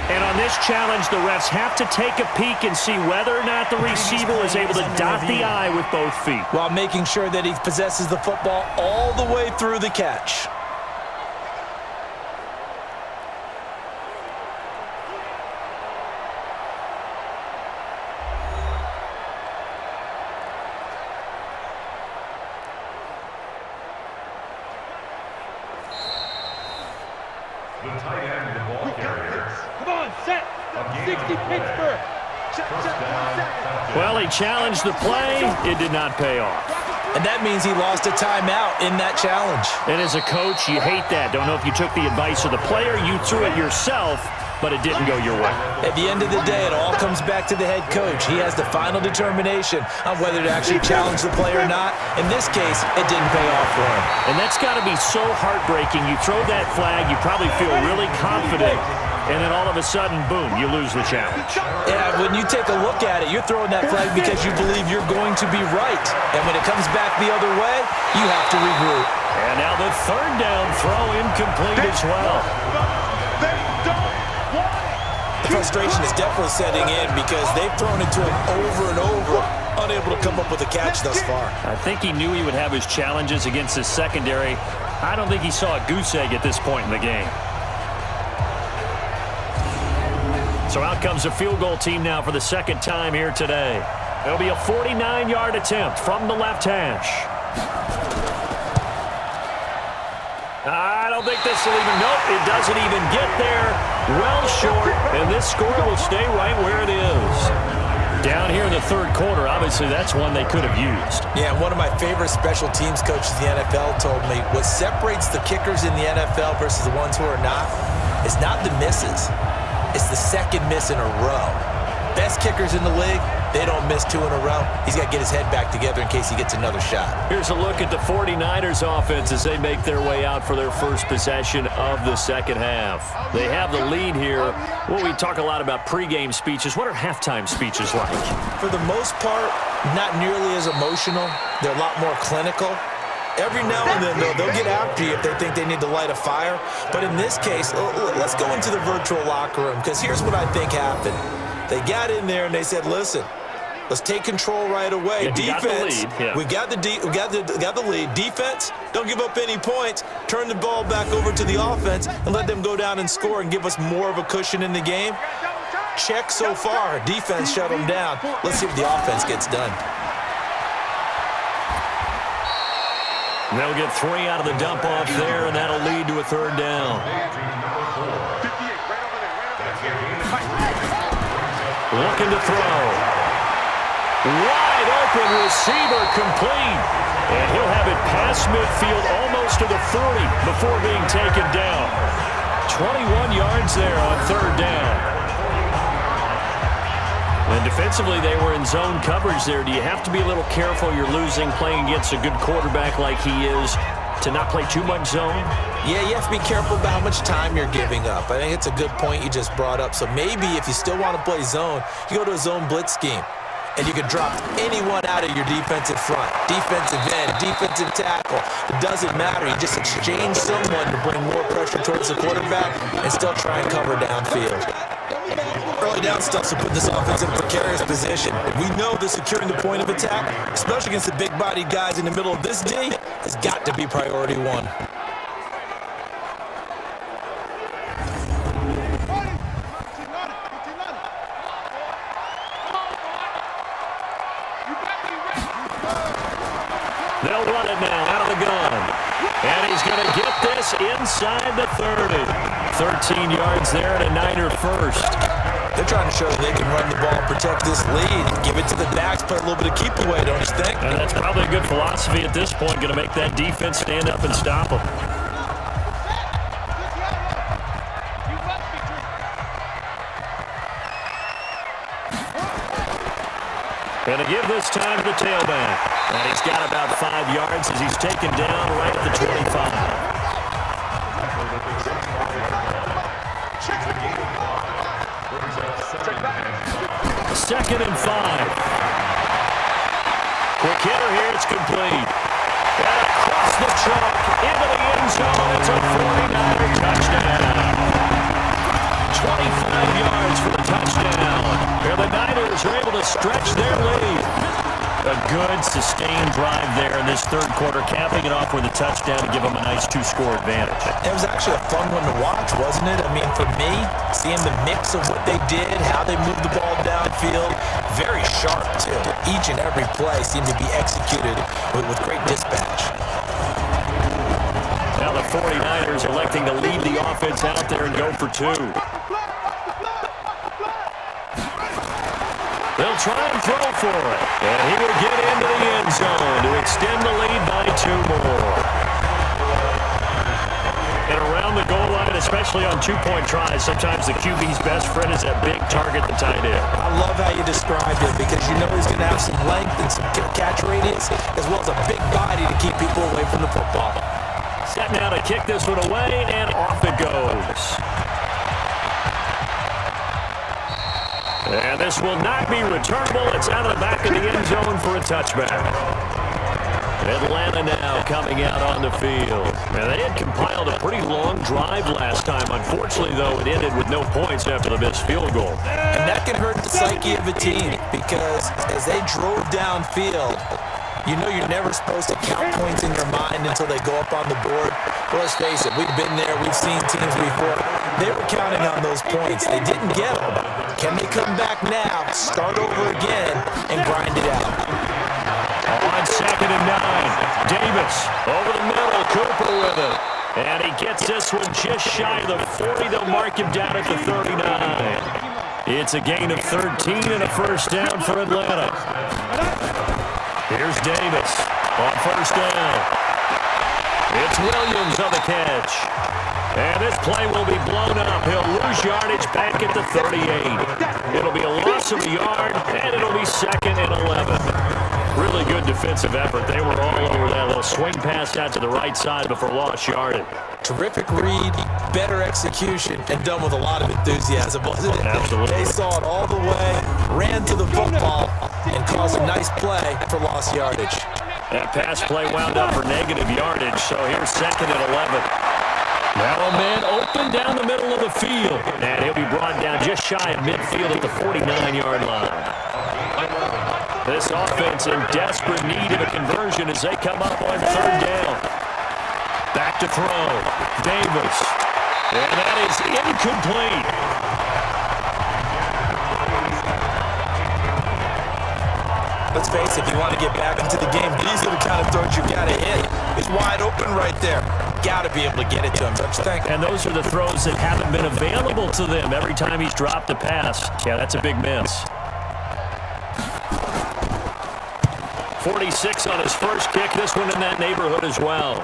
And on this challenge, the refs have to take a peek and see whether or not the receiver is able to dot the I with both feet, while making sure that he possesses the football all the way through the catch. Well, he challenged the play. It did not pay off. And that means he lost a timeout in that challenge. And as a coach, you hate that. Don't know if you took the advice of the player, you threw it yourself, but it didn't go your way. At the end of the day, it all comes back to the head coach. He has the final determination on whether to actually challenge the play or not. In this case, it didn't pay off for him. And that's got to be so heartbreaking. You throw that flag, you probably feel really confident, and then all of a sudden, boom, you lose the challenge. Yeah, when you take a look at it, you're throwing that flag because you believe you're going to be right. And when it comes back the other way, you have to regroup. And now the 3rd down throw incomplete as well. The frustration is definitely setting in because they've thrown it to him over and over, unable to come up with a catch thus far. I think he knew he would have his challenges against his secondary. I don't think he saw a goose egg at this point in the game. So out comes a field goal team now for the 2nd time here today. It'll be a 49-yard attempt from the left hash. I don't think this will even, nope, it doesn't even get there. Well short, and this score will stay right where it is. Down here in the 3rd quarter, obviously that's one they could have used. Yeah, one of my favorite special teams coaches in the NFL told me what separates the kickers in the NFL versus the ones who are not is not the misses. It's the 2nd miss in a row. Best kickers in the league, they don't miss 2 in a row. He's got to get his head back together in case he gets another shot. Here's a look at the 49ers offense as they make their way out for their first possession of the 2nd half. They have the lead here. Well, we talk a lot about pregame speeches. What are halftime speeches like? For the most part, not nearly as emotional. They're a lot more clinical. Every now and then, though, they'll get after you if they think they need to light a fire. But in this case, let's go into the virtual locker room, because here's what I think happened. They got in there and they said, listen, let's take control right away. Yeah, defense, we got the lead. Defense, don't give up any points. Turn the ball back over to the offense and let them go down and score and give us more of a cushion in the game. Check so far. Defense shut them down. Let's see if the offense gets done. They'll get 3 out of the dump-off there, and that'll lead to a 3rd down. Looking to throw. Wide open receiver complete. And he'll have it past midfield almost to the 40 before being taken down. 21 yards there on 3rd down. And defensively, they were in zone coverage there. Do you have to be a little careful? You're losing playing against a good quarterback like he is. to not play too much zone? Yeah, you have to be careful about how much time you're giving up. I think it's a good point you just brought up. So maybe if you still want to play zone, you go to a zone blitz scheme. And you can drop anyone out of your defensive front, defensive end, defensive tackle. It doesn't matter. You just exchange someone to bring more pressure towards the quarterback and still try and cover downfield. Early down stuff to put this offense in a precarious position. We know that securing the point of attack, especially against the big-bodied guys in the middle of this D, has got to be priority one. They'll run it now out of the gun. And he's going to get this inside the 30. 13 yards there and a Niner first. They're trying to show that they can run the ball, protect this lead, give it to the backs, play a little bit of keep away, don't you think? And that's probably a good philosophy at this point, going to make that defense stand up and stop them. Going to give this time to the tailback. And he's got about 5 yards as he's taken down right at the 25. Second and 5. Quick hitter here, it's complete. And across the chalk, into the end zone, it's a 49er touchdown. 25 yards for the touchdown. Here the Niners are able to stretch their lead. A good, sustained drive there in this third quarter, capping it off with a touchdown to give them a nice 2-score advantage. It was actually a fun one to watch, wasn't it? I mean, for me, seeing the mix of what they did, how they moved the ball downfield, very sharp, too. Each and every play seemed to be executed with great dispatch. Now the 49ers electing to lead the offense out there and go for 2. They'll try and throw for it. And he will get into the end zone to extend the lead by 2 more. And around the goal line, especially on 2-point tries, sometimes the QB's best friend is that big target, the tight end. I love how you described it because you know he's going to have some length and some catch radius as well as a big body to keep people away from the football. Set now to kick this one away, and off it goes. And this will not be returnable. It's out of the back of the end zone for a touchback. Atlanta now coming out on the field. And they had compiled a pretty long drive last time. Unfortunately, though, it ended with no points after the missed field goal. And that can hurt the psyche of a team because as they drove downfield, you know you're never supposed to count points in your mind until they go up on the board. Well, let's face it, we've been there. We've seen teams before. They were counting on those points. They didn't get them. Can they come back now, start over again, and grind it out? On 2nd and 9, Davis over the middle, Cooper with it. And he gets this one just shy of the 40. They'll mark him down at the 39. It's a gain of 13 and a first down for Atlanta. Here's Davis on first down. It's Williams on the catch. And this play will be blown up. He'll lose yardage back at the 38. It'll be a loss of a yard, and it'll be 2nd and 11. Really good defensive effort. They were all over that little swing pass out to the right side before lost yardage. Terrific read, better execution, and done with a lot of enthusiasm, wasn't it? Absolutely. They saw it all the way, ran to the football, and caused a nice play for lost yardage. That pass play wound up for negative yardage, so here's 2nd and 11. Now a man open down the middle of the field, and he'll be brought down just shy of midfield at the 49-yard line. This offense in desperate need of a conversion as they come up on 3rd down. Back to throw. Davis. And that is incomplete. Let's face it, if you want to get back into the game, these are the kind of throws you got to hit. He's wide open right there. Got to be able to get it to him, don't you think? And those are the throws that haven't been available to them every time he's dropped a pass. Yeah, that's a big miss. 46 on his first kick. This one in that neighborhood as well.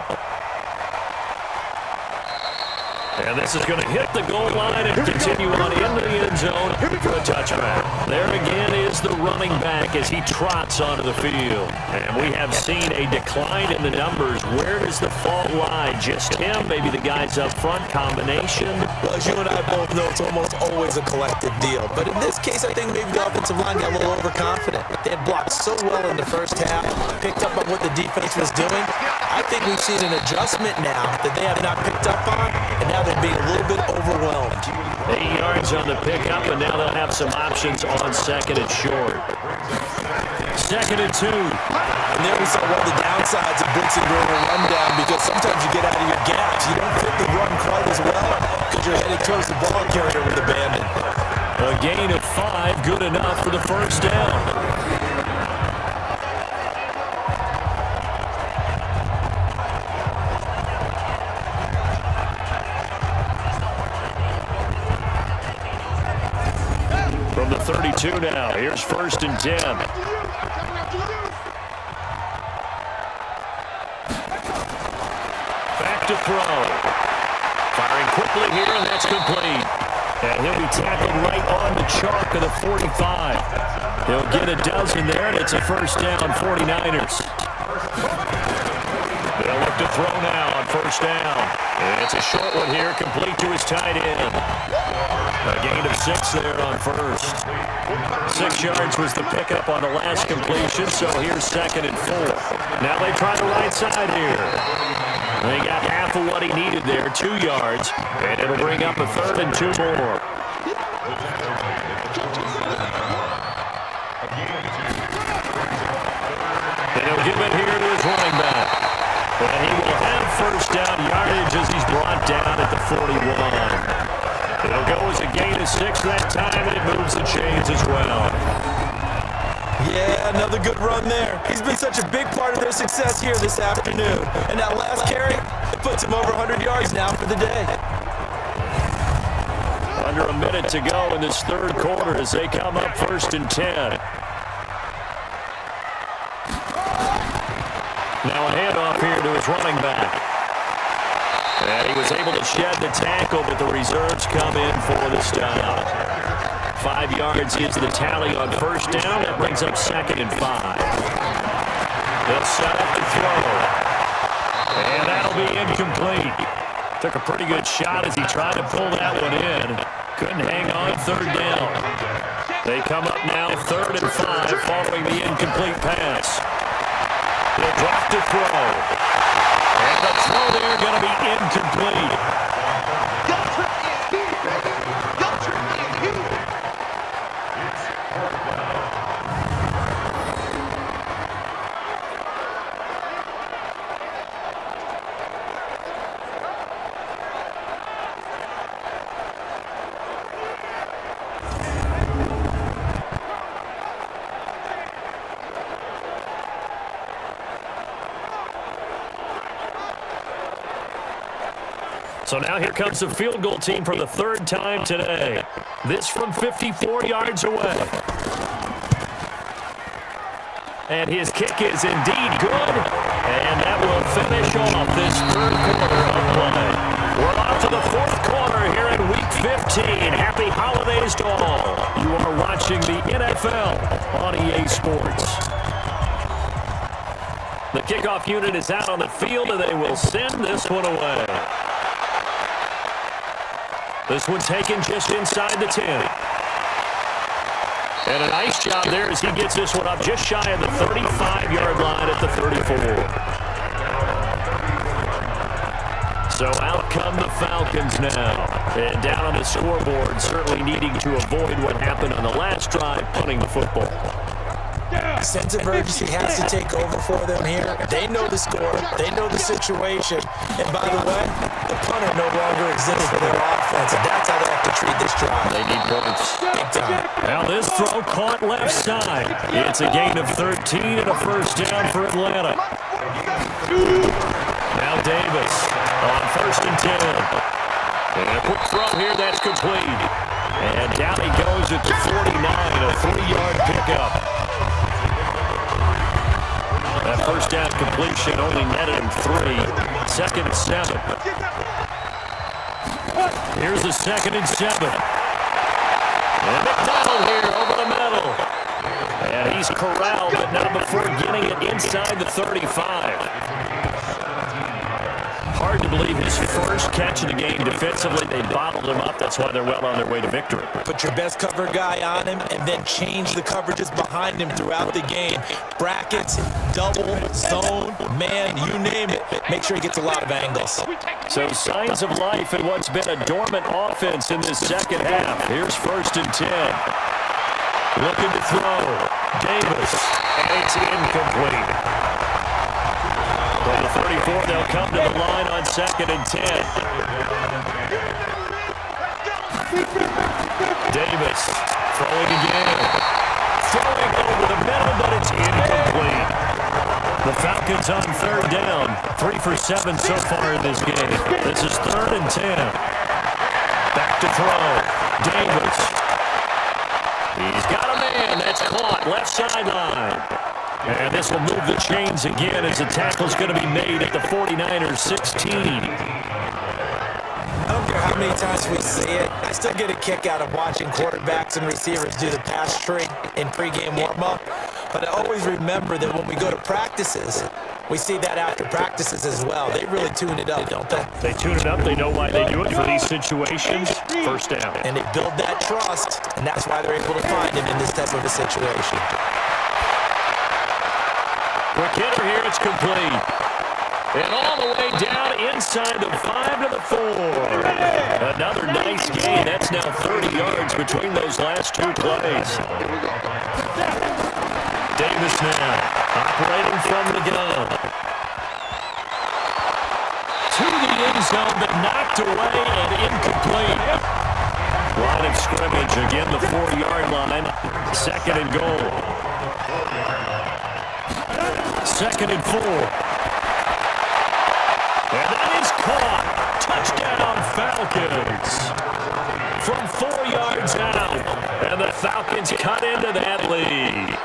And this is going to hit the goal line and continue on into the end zone for a touchback. There again is the running back as he trots onto the field. And we have seen a decline in the numbers. Where does the fault lie? Just him? Maybe the guys up front? Combination? Well, as you and I both know, it's almost always a collective deal. But in this case, I think maybe the offensive line got a little overconfident. They had blocked so well in the first half, picked up on what the defense was doing. I think we've seen an adjustment now that they have not picked up on, and now they're being a little bit overwhelmed. 8 yards on the pickup, and now they'll have some options on second and short. 2nd and 2. And there we saw one of the downsides of blitzing during a rundown, because sometimes you get out of your gaps. You don't fit the run quite as well because you're headed towards the ball carrier with abandon. A gain of 5, good enough for the first down. From the 32 now, here's 1st and 10. Back to throw. Firing quickly here, and that's complete. And he'll be tackled right on the chalk of the 45. He'll get a dozen there, and it's a first down, 49ers. They'll look to throw now on first down. And it's a short one here, complete to his tight end. A gain of 6 there on first. 6 yards was the pickup on the last completion, so here's 2nd and 4. Now they try the right side here. They got half of what he needed there, 2 yards, and it'll bring up a 3rd and 2 more. And he'll give it here to his running back. And he will have first down yardage as he's brought down at the 41. It'll go as a gain of 6 that time, and it moves the chains as well. Yeah, another good run there. He's been such a big part of their success here this afternoon. And that last carry, it puts him over 100 yards now for the day. Under a minute to go in this 3rd quarter as they come up 1st and 10. Now a handoff here to his running back. And he was able to shed the tackle, but the reserves come in for the stop. 5 yards is the tally on first down. That brings up 2nd and 5. They'll set up the throw. And that'll be incomplete. Took a pretty good shot as he tried to pull that one in. Couldn't hang on 3rd down. They come up now 3rd and 5 following the incomplete pass. They'll drop to throw. And the throw there going to be incomplete. So now here comes the field goal team for the 3rd time today. This from 54 yards away. And his kick is indeed good. And that will finish off this 3rd quarter of play. We're off to the 4th quarter here in Week 15. Happy holidays to all. You are watching the NFL on EA Sports. The kickoff unit is out on the field, and they will send this one away. This one taken just inside the 10. And a nice job there as he gets this one up just shy of the 35-yard line at the 34. So out come the Falcons now. And down on the scoreboard, certainly needing to avoid what happened on the last drive, punting the football. Sense of urgency has to take over for them here. They know the score. They know the situation. And by the way, the punter no longer exists for their offense. And that's how they have to treat this drive. They need points. Big time. Now this throw caught left side. It's a gain of 13 and a first down for Atlanta. Now Davis on 1st and 10. And a quick throw here, that's complete. And down he goes at the 49, a 3-yard pickup. That first down completion only netted him 3. 2nd and 7. Here's the 2nd and 7. And McDonald here over the middle. And he's corralled, but not before getting it inside the 35. Hard to believe his first catch of the game defensively. They bottled him up. That's why they're well on their way to victory. Put your best cover guy on him and then change the coverages behind him throughout the game. Brackets, double, zone, man, you name it. Make sure he gets a lot of angles. So signs of life in what's been a dormant offense in this second half. Here's 1st and 10. Looking to throw. Davis. And it's incomplete. From the 34, they'll come to the line on 2nd and 10. Davis throwing again. Throwing over the middle, but it's incomplete. The Falcons on 3rd down. 3 for 7 so far in this game. This is 3rd and 10. Back to throw. Davis. He's got a man. That's caught. Left sideline. And this will move the chains again as the tackle's going to be made at the 49ers 16. I don't care how many times we see it. I still get a kick out of watching quarterbacks and receivers do the pass tree in pregame warm-up. But I always remember that when we go to practices, we see that after practices as well. They really tune it up, don't they? They tune it up. They know why they do it for these situations. 1st down. And they build that trust, and that's why they're able to find him in this type of a situation. Quick hitter here, it's complete. And all the way down inside the 5 to the 4. Another nice gain. That's now 30 yards between those last 2 plays. Davis now, operating from the gun. To the end zone, but knocked away and incomplete. Line of scrimmage, again the 4-yard line. 2nd and goal. 2nd and 4. And that is caught. Touchdown, Falcons. From 4 yards out. And the Falcons cut into that lead.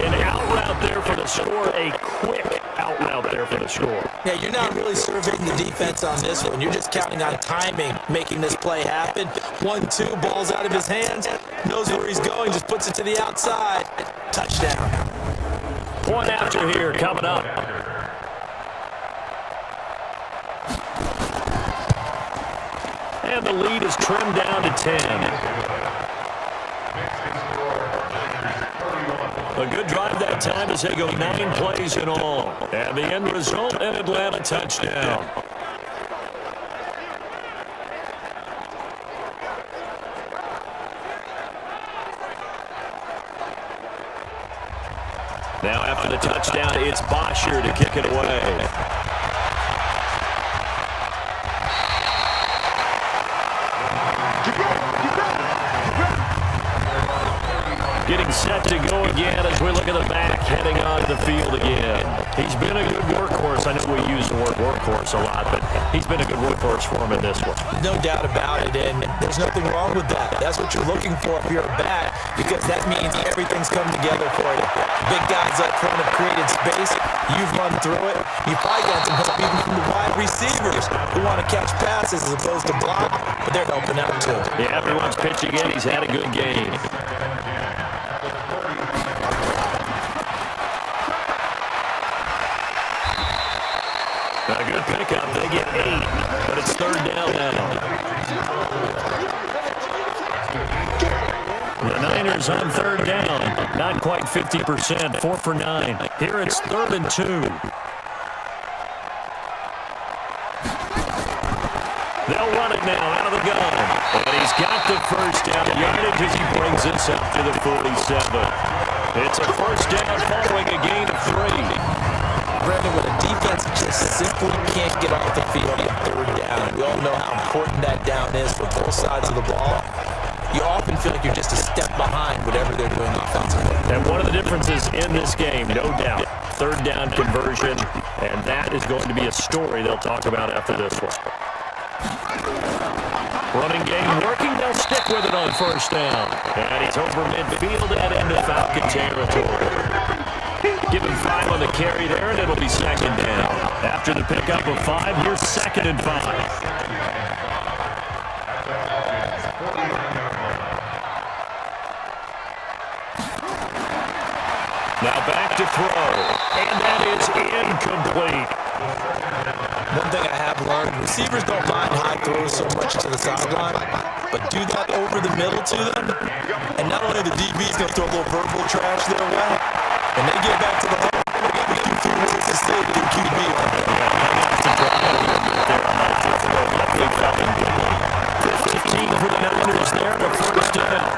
An out route there for the score. A quick out route there for the score. Yeah, you're not really surveying the defense on this one. You're just counting on timing, making this play happen. 1-2, ball's out of his hands. Knows where he's going, just puts it to the outside. Touchdown. Point after here coming up. And the lead is trimmed down to 10. A good drive that time as they go 9 plays in all. And the end result, an Atlanta touchdown. Now after the touchdown, it's Bosher to kick it away. Getting set to go again as we look at the back heading onto the field again. He's been a good workhorse. I know we use the word workhorse a lot, but he's been a good workhorse for him in this one. No doubt about it, and there's nothing wrong with that. That's what you're looking for if you're a back, because that means everything's come together for you. Big guys up front have created space. You've run through it. You've probably got some help even from the wide receivers who want to catch passes as opposed to block, but they're helping out too. Yeah, everyone's pitching in. He's had a good game. A good pickup. They get 8, but it's 3rd down now. The Niners on 3rd down. Not quite 50%. 4 for 9. Here it's 3rd and 2. They'll run it now out of the gun. And he's got the 1st down yardage as he brings this up to the 47. It's a 1st down following a gain of 3. Brandon, when a defense just simply can't get off the field on 3rd down, we all know how important that down is for both sides of the ball. You often feel like you're just a step behind whatever they're doing offensively. And one of the differences in this game, no doubt, 3rd down conversion, and that is going to be a story they'll talk about after this one. Running game working, they'll stick with it on 1st down. And he's over midfield and into Falcon territory. Give him 5 on the carry there, and it'll be 2nd down. After the pickup of 5, here's 2nd and 5. Now back to throw. And that is incomplete. One thing I have learned, receivers don't mind high throws so much to the sideline, but do that over the middle to them, and not only the DB's going to throw a little verbal trash their way, when they get back to the hole, they're going to be too words to say to the QB on them. Luckily fell incomplete. 15 for the Niners there, the first down.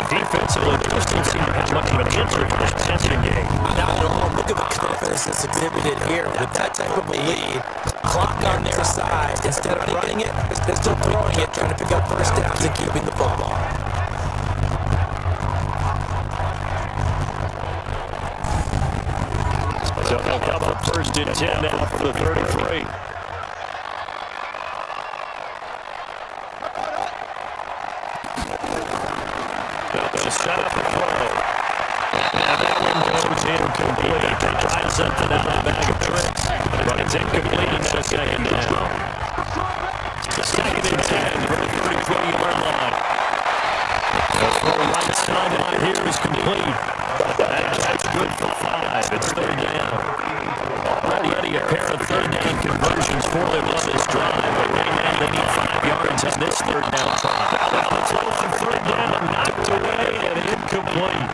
Defensively, they just didn't seem to have much of an answer for this passing game. Not at all. Look at the confidence that's exhibited here. With that type of a lead, clock on their side. Instead of running it, they're still throwing it, trying to pick up first downs and keeping the ball. So they'll come up first and 10 now for the 33. They'll set up the throw. Now that one goes incomplete. They tried something out of the bag of tricks, but it's incomplete and a second down. Second and 10 for the 33-yard line. The throw right sideline here is complete. That's good for 5. It's third down. Already a pair of third down conversions for them on this drive, but right now they need 5 yards on this third down try. Now the throw for third down, knocked away and incomplete.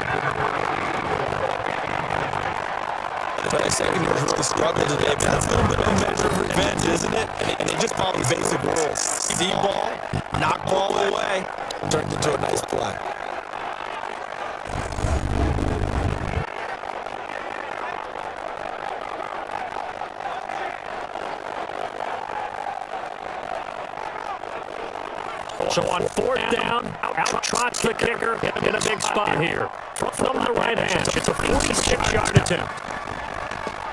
The secondaries really struggled today, but that's a little bit of a measure of revenge, isn't it? And they just follow the basic rules. See ball, knock ball away, turned into a nice play. So on fourth down, out trots the kicker in a big spot here. From the right hash, it's a 46-yard attempt.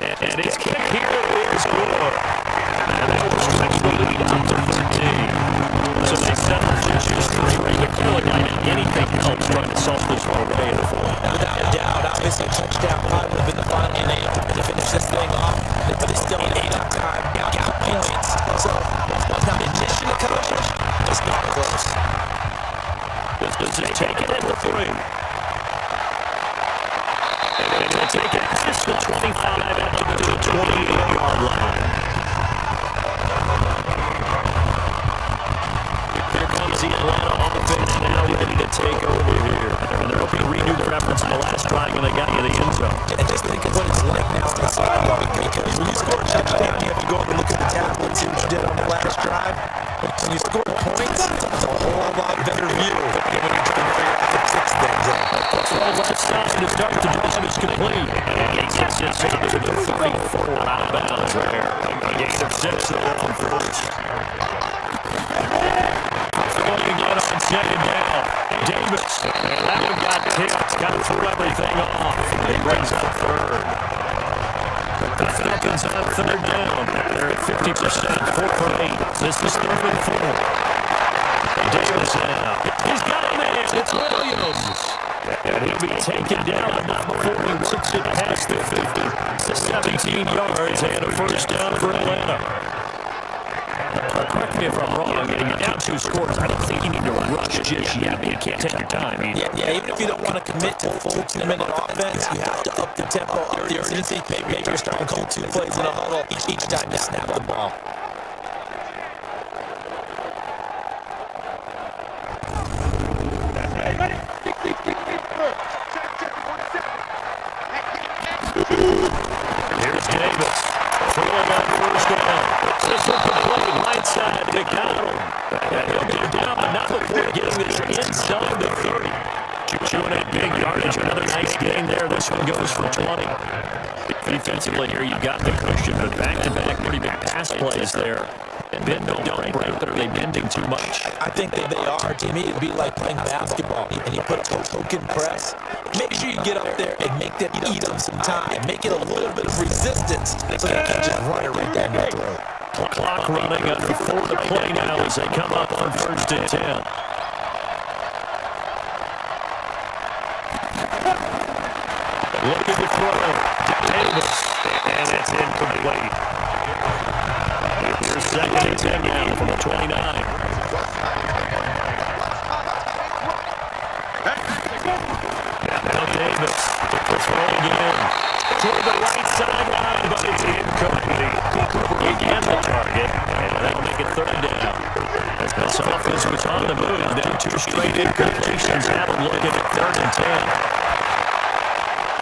And his kick here is good. And that will stretch the lead out to 13. So they settle just 3. They clearly not anything else trying to solve this one away in the fourth. Without a doubt, obviously a touchdown probably would have been the final name to finish this thing off, but it's still an 8-time got points. So, now the mission accomplished, it's not close. This is taken at the 3. And they'll take it past the 25 out to the 28-yard line. Here comes the Atlanta offense now ready to take over here. And they're hoping to redo their efforts in the last drive when they got you the end zone. And just think of what it's like now on the sideline, because when you score a touchdown, you have to go up and look at the tablet and see what you did on the last drive. When you score points, it's a whole lot better view than when you're trying to figure out how to fix things up. Well, left side to start the drive is complete. And he gets it to the 34 out of bounds there. A gain of 6 there on first. Going again on second down. Davis. And that one got tipped. Got to throw everything off. He brings up third. The Falcons on third down. They're at 50%, 4 for 8. This is 3rd and 4. Davis now. He's got a man. It's Williams. And he'll be taken down before he works it past the 50. It's 17 yards and a first down for Atlanta. Correct me if I'm wrong. You're down 2 scores. I don't think you need to rush just yet, but you can't take your time either. Yeah, even if you don't want to commit to a full 2-minute offense, you have to up the tempo, up the urgency. Maybe you're starting to call 2 plays in a huddle each time you snap the ball. Here's Davis. Throwing on first down. This will complete right side to McDonald. He'll get down, but not before getting this inside the 30. Chewing at big yardage. Another nice gain there. This one goes for 20. Defensively here, you've got the cushion, but back-to-back pretty big pass plays there. And bend don't break, but are they bending too much? I think that they are. To me, it'd be like playing basketball, and you put a token press. Make sure you get up there and make them eat up some time. Make it a little bit of resistance so they can just run it right down your throat. Clock running under 4 to play now as they come up on first and 10. Look at the throw. Davis. And it's incomplete. Here's 2nd and 10 now from the 29. Now Davis. target, and that'll make it third down. As this offense was on the move, now 2 straight incompletions have them looking at 3rd and 10.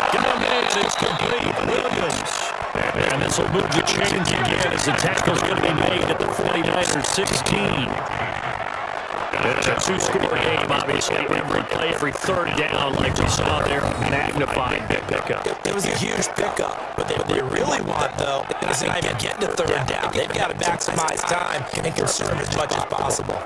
Down and it's complete. Williams. And this will move the chains again as the tackle's going to be made at the 49ers 16. It's a 2-score game, obviously. Every play, every third down, like we saw there, magnified pickup. It was a huge pickup. What they really want, though, is not even getting to third down. They've got to maximize time and conserve as much as possible.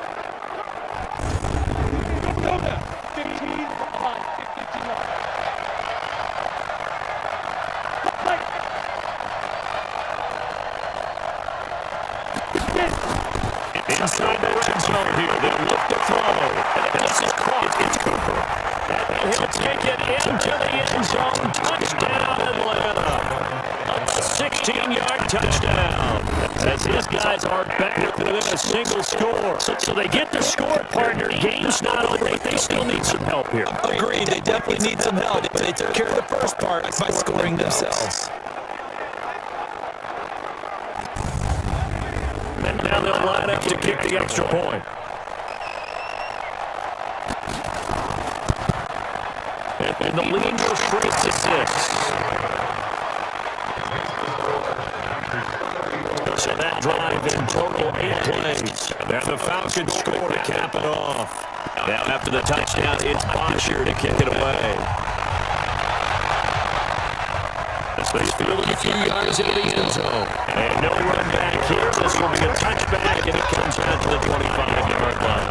Inside the red zone here, they'll look to throw. This is caught. It's Cooper. He'll take it into the end zone. Touchdown, Atlanta. A 16-yard touchdown. As his guys are back within a single score. So they get the score, partner. Game's not over. They still need some help here. Agreed. They definitely need some help. But they took care of the first part by scoring themselves. And now they'll line up to kick the extra point. And the lead goes straight to 6. So that drive in total 8 plays. And the Falcons score to cap it off. Now after the touchdown, it's Bosher to kick it away. They field a few yards into the end zone. And no run back here. This will be a touchback, and it comes out to the 25-yard line.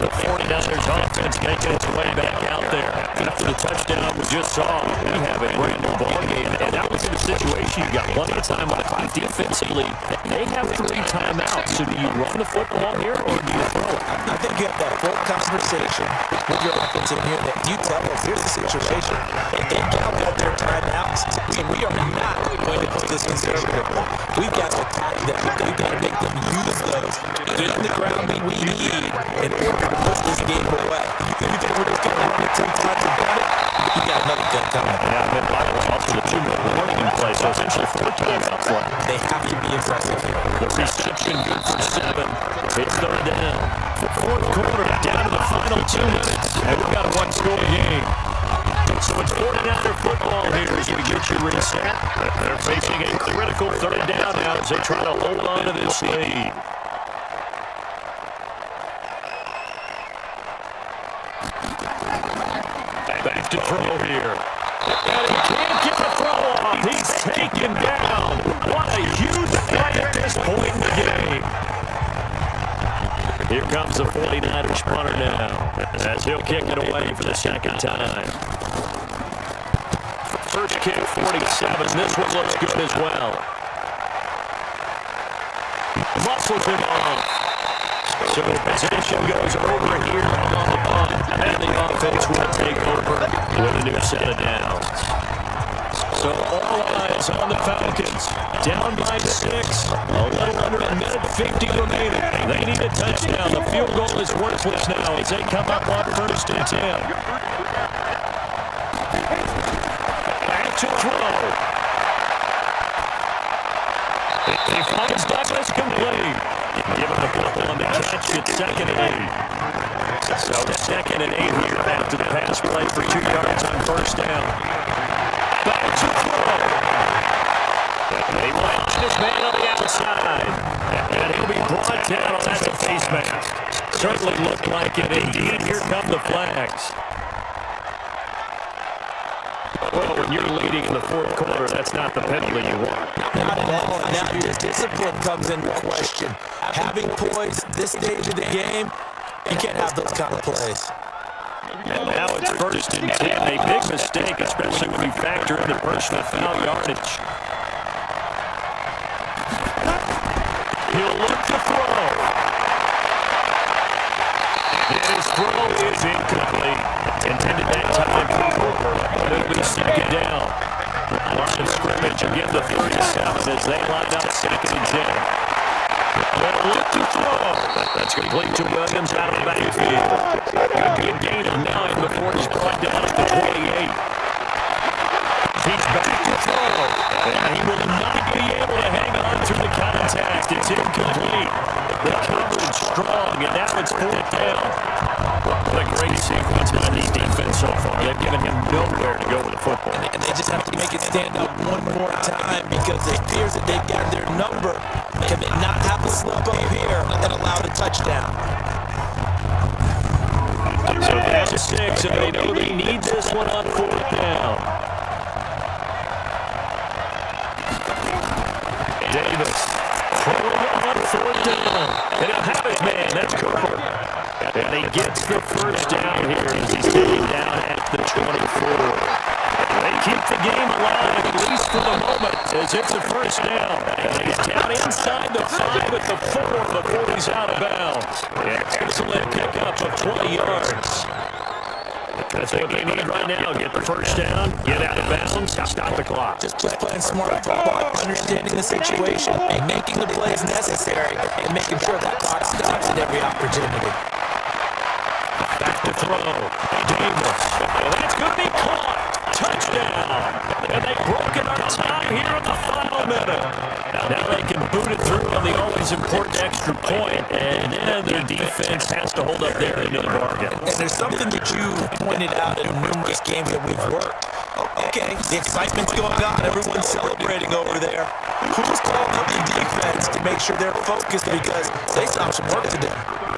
The 49ers offense making its way back out there. After the touchdown we just saw, we have a brand new ball game. And that was in a situation you got plenty of time on the clock defensively. They have 3 timeouts. So do you run the football here or do you throw it? I think you have that full conversation with your offensive unit. You tell us, here's the situation. They count out their timeouts. So we are not going to put this conservatively. We've got to attack them. We've got to make them use those. Get on the ground we need in order to push this game away. You think we're just going to run it 2 times and done it? You got another thing coming. Yeah, and then also the 2-minute warning in play, so essentially 4 timeouts left. They have to be aggressive here. The reception good for 7. It's third down. Fourth quarter, down to the final 2 minutes. And we've got a 1-score game. So it's 49er football here as we get you reset. They're facing a critical third down now as they try to hold on to this lead. Back to throw here. And he can't get the throw off. He's taken down. What a huge play at this point in the game. Here comes the 49ers punter now as he'll kick it away for the second time. First kick, 47. This one looks good as well. Muscles him off. So possession goes over here on the punt. And the offense will take over with a new set of downs. So all eyes on the Falcons. Down by 6. A little under a minute 50 remaining. They need a touchdown. The field goal is worthless now as they come up on 1st and 10. Back to throw. He finds Douglas complete. Give him the ball on the catch at 2nd and 8. So 2nd and 8 here after the pass play for 2 yards on 1st down. Back to throw. They want this man on the outside. And he'll be brought down on that face mask. Certainly looked like it. Indeed, here come the flags. Well, when you're leading in the 4th quarter, that's not the penalty you want. Not at all. Now your discipline comes into question. Having poise this stage of the game, you can't have those kind of plays. And now it's 1st and 10. A big mistake, especially when you factor in the personal foul yardage. He'll look to throw. And his throw is incomplete. Intended that time for Cooper, but it'll be 2nd down. Line of scrimmage again to 37 as they line up 2nd and 10. They'll look to throw. That's complete to Williams out of the backfield. Good gain of 9 before he's brought down at the 28. He's back to throw. And he will not be able to hang on through the contact. contact. It's incomplete. The coverage strong, and now it's 4th down. What a great sequence by the defense so far. They've given him nowhere to go with the football. And they just have to make it stand up one more time because it appears that they've got their number. Can they not have a slip up here and allow the touchdown? So down to 6, and they know they need this one on 4th down. Davis throwing on 4th down. And he'll have his man. That's Cooper. And he gets the first down here as he's taken down at the 24. They keep the game alive, at least for the moment, as it's a first down. And he's down inside the 5 at the 4 before he's out of bounds. Excellent pickup of 20 yards. That's what they need right now. Get the first down, get out of bounds, stop the clock. Just playing smart football, understanding the situation, and making the plays necessary, and making sure that clock stops at every opportunity. Back to throw. Davis. And that's going to be caught. Touchdown. And they've broken our tie here in the final minute. Now they can boot it through on the always important extra point, and then their defense has to hold up their end of the bargain. And there's something that you pointed out in numerous games that we've worked. Okay, the excitement's going on. Everyone's celebrating over there. Who's calling up the defense to make sure they're focused because they still have some work to do?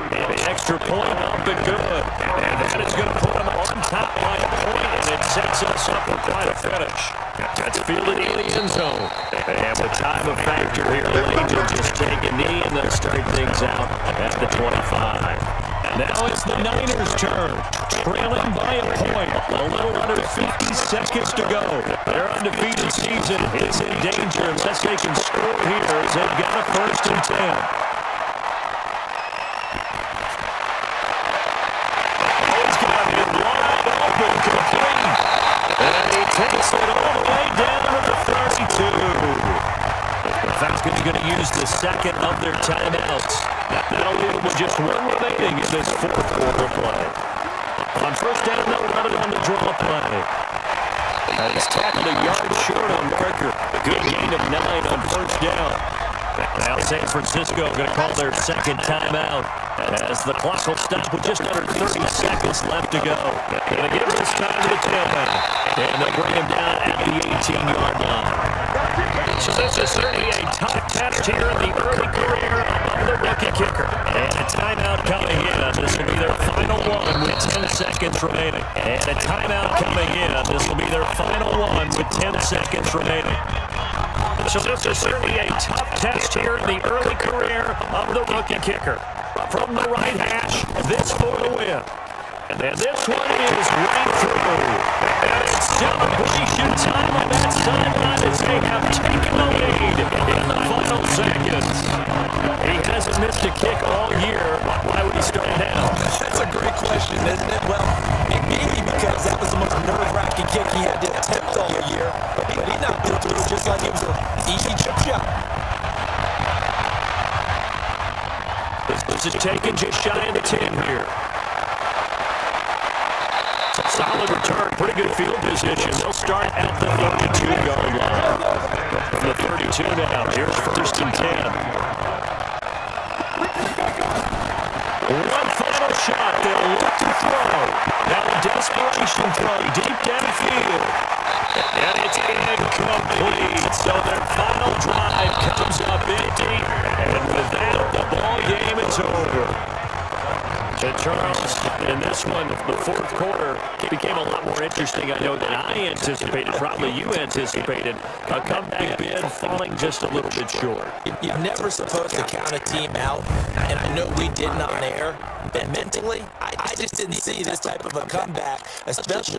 And the extra point up and good. And that is going to put them on top by a point, and it sets us up for quite a finish. That's fielded in the end zone. And with time of factor here, the Angels just take a knee and they'll start things out at the 25. Now it's the Niners' turn, trailing by a point, a little under 50 seconds to go. Their undefeated season is in danger unless they can score here as they've got a 1st and 10. Complete. And he takes it all the way down to the 32. The Falcons going to use the second of their timeouts. That'll leave them with just one remaining in this 4th quarter play. On 1st down, they'll run it on the draw play. He's tackled a yard short on Parker. Good gain of 9 on 1st down. Now San Francisco going to call their second timeout as the clock will stop with just under 30 seconds left to go. Going to give this time to the tailback. And they bring him down at the 18-yard line. So this is certainly a tough test here in the early career of the rookie kicker. And a timeout coming in. This will be their final one with 10 seconds remaining. And a timeout coming in. This will be their final one with 10 seconds remaining. So this is certainly a tough test here in the early career of the rookie kicker. From the right hash, this for the win. And then this one is right through. And it's celebration time on that sideline as they have taken the lead in the final seconds. He hasn't missed a kick all year. Why would he start now? That's a great question, isn't it? Well, maybe because that was the most nerve-wracking kick he had to attempt all year. But he knocked it through just like it was an easy chip shot. This is taken just shy of the 10 here. Solid return, pretty good field position. They'll start at the 32-yard line. From the 32 now, here's 1st and 10. One final shot, they'll look to throw. Now a desperation throw, deep downfield. And it's incomplete. So their final drive comes up empty. And with that, the ball game is over. And Charles, in this one, the 4th quarter became a lot more interesting, I know, than I anticipated. Probably you anticipated. A comeback bid falling just a little bit short. You're never supposed to count a team out, and I know we didn't on air. But mentally, I just didn't see this type of a comeback, especially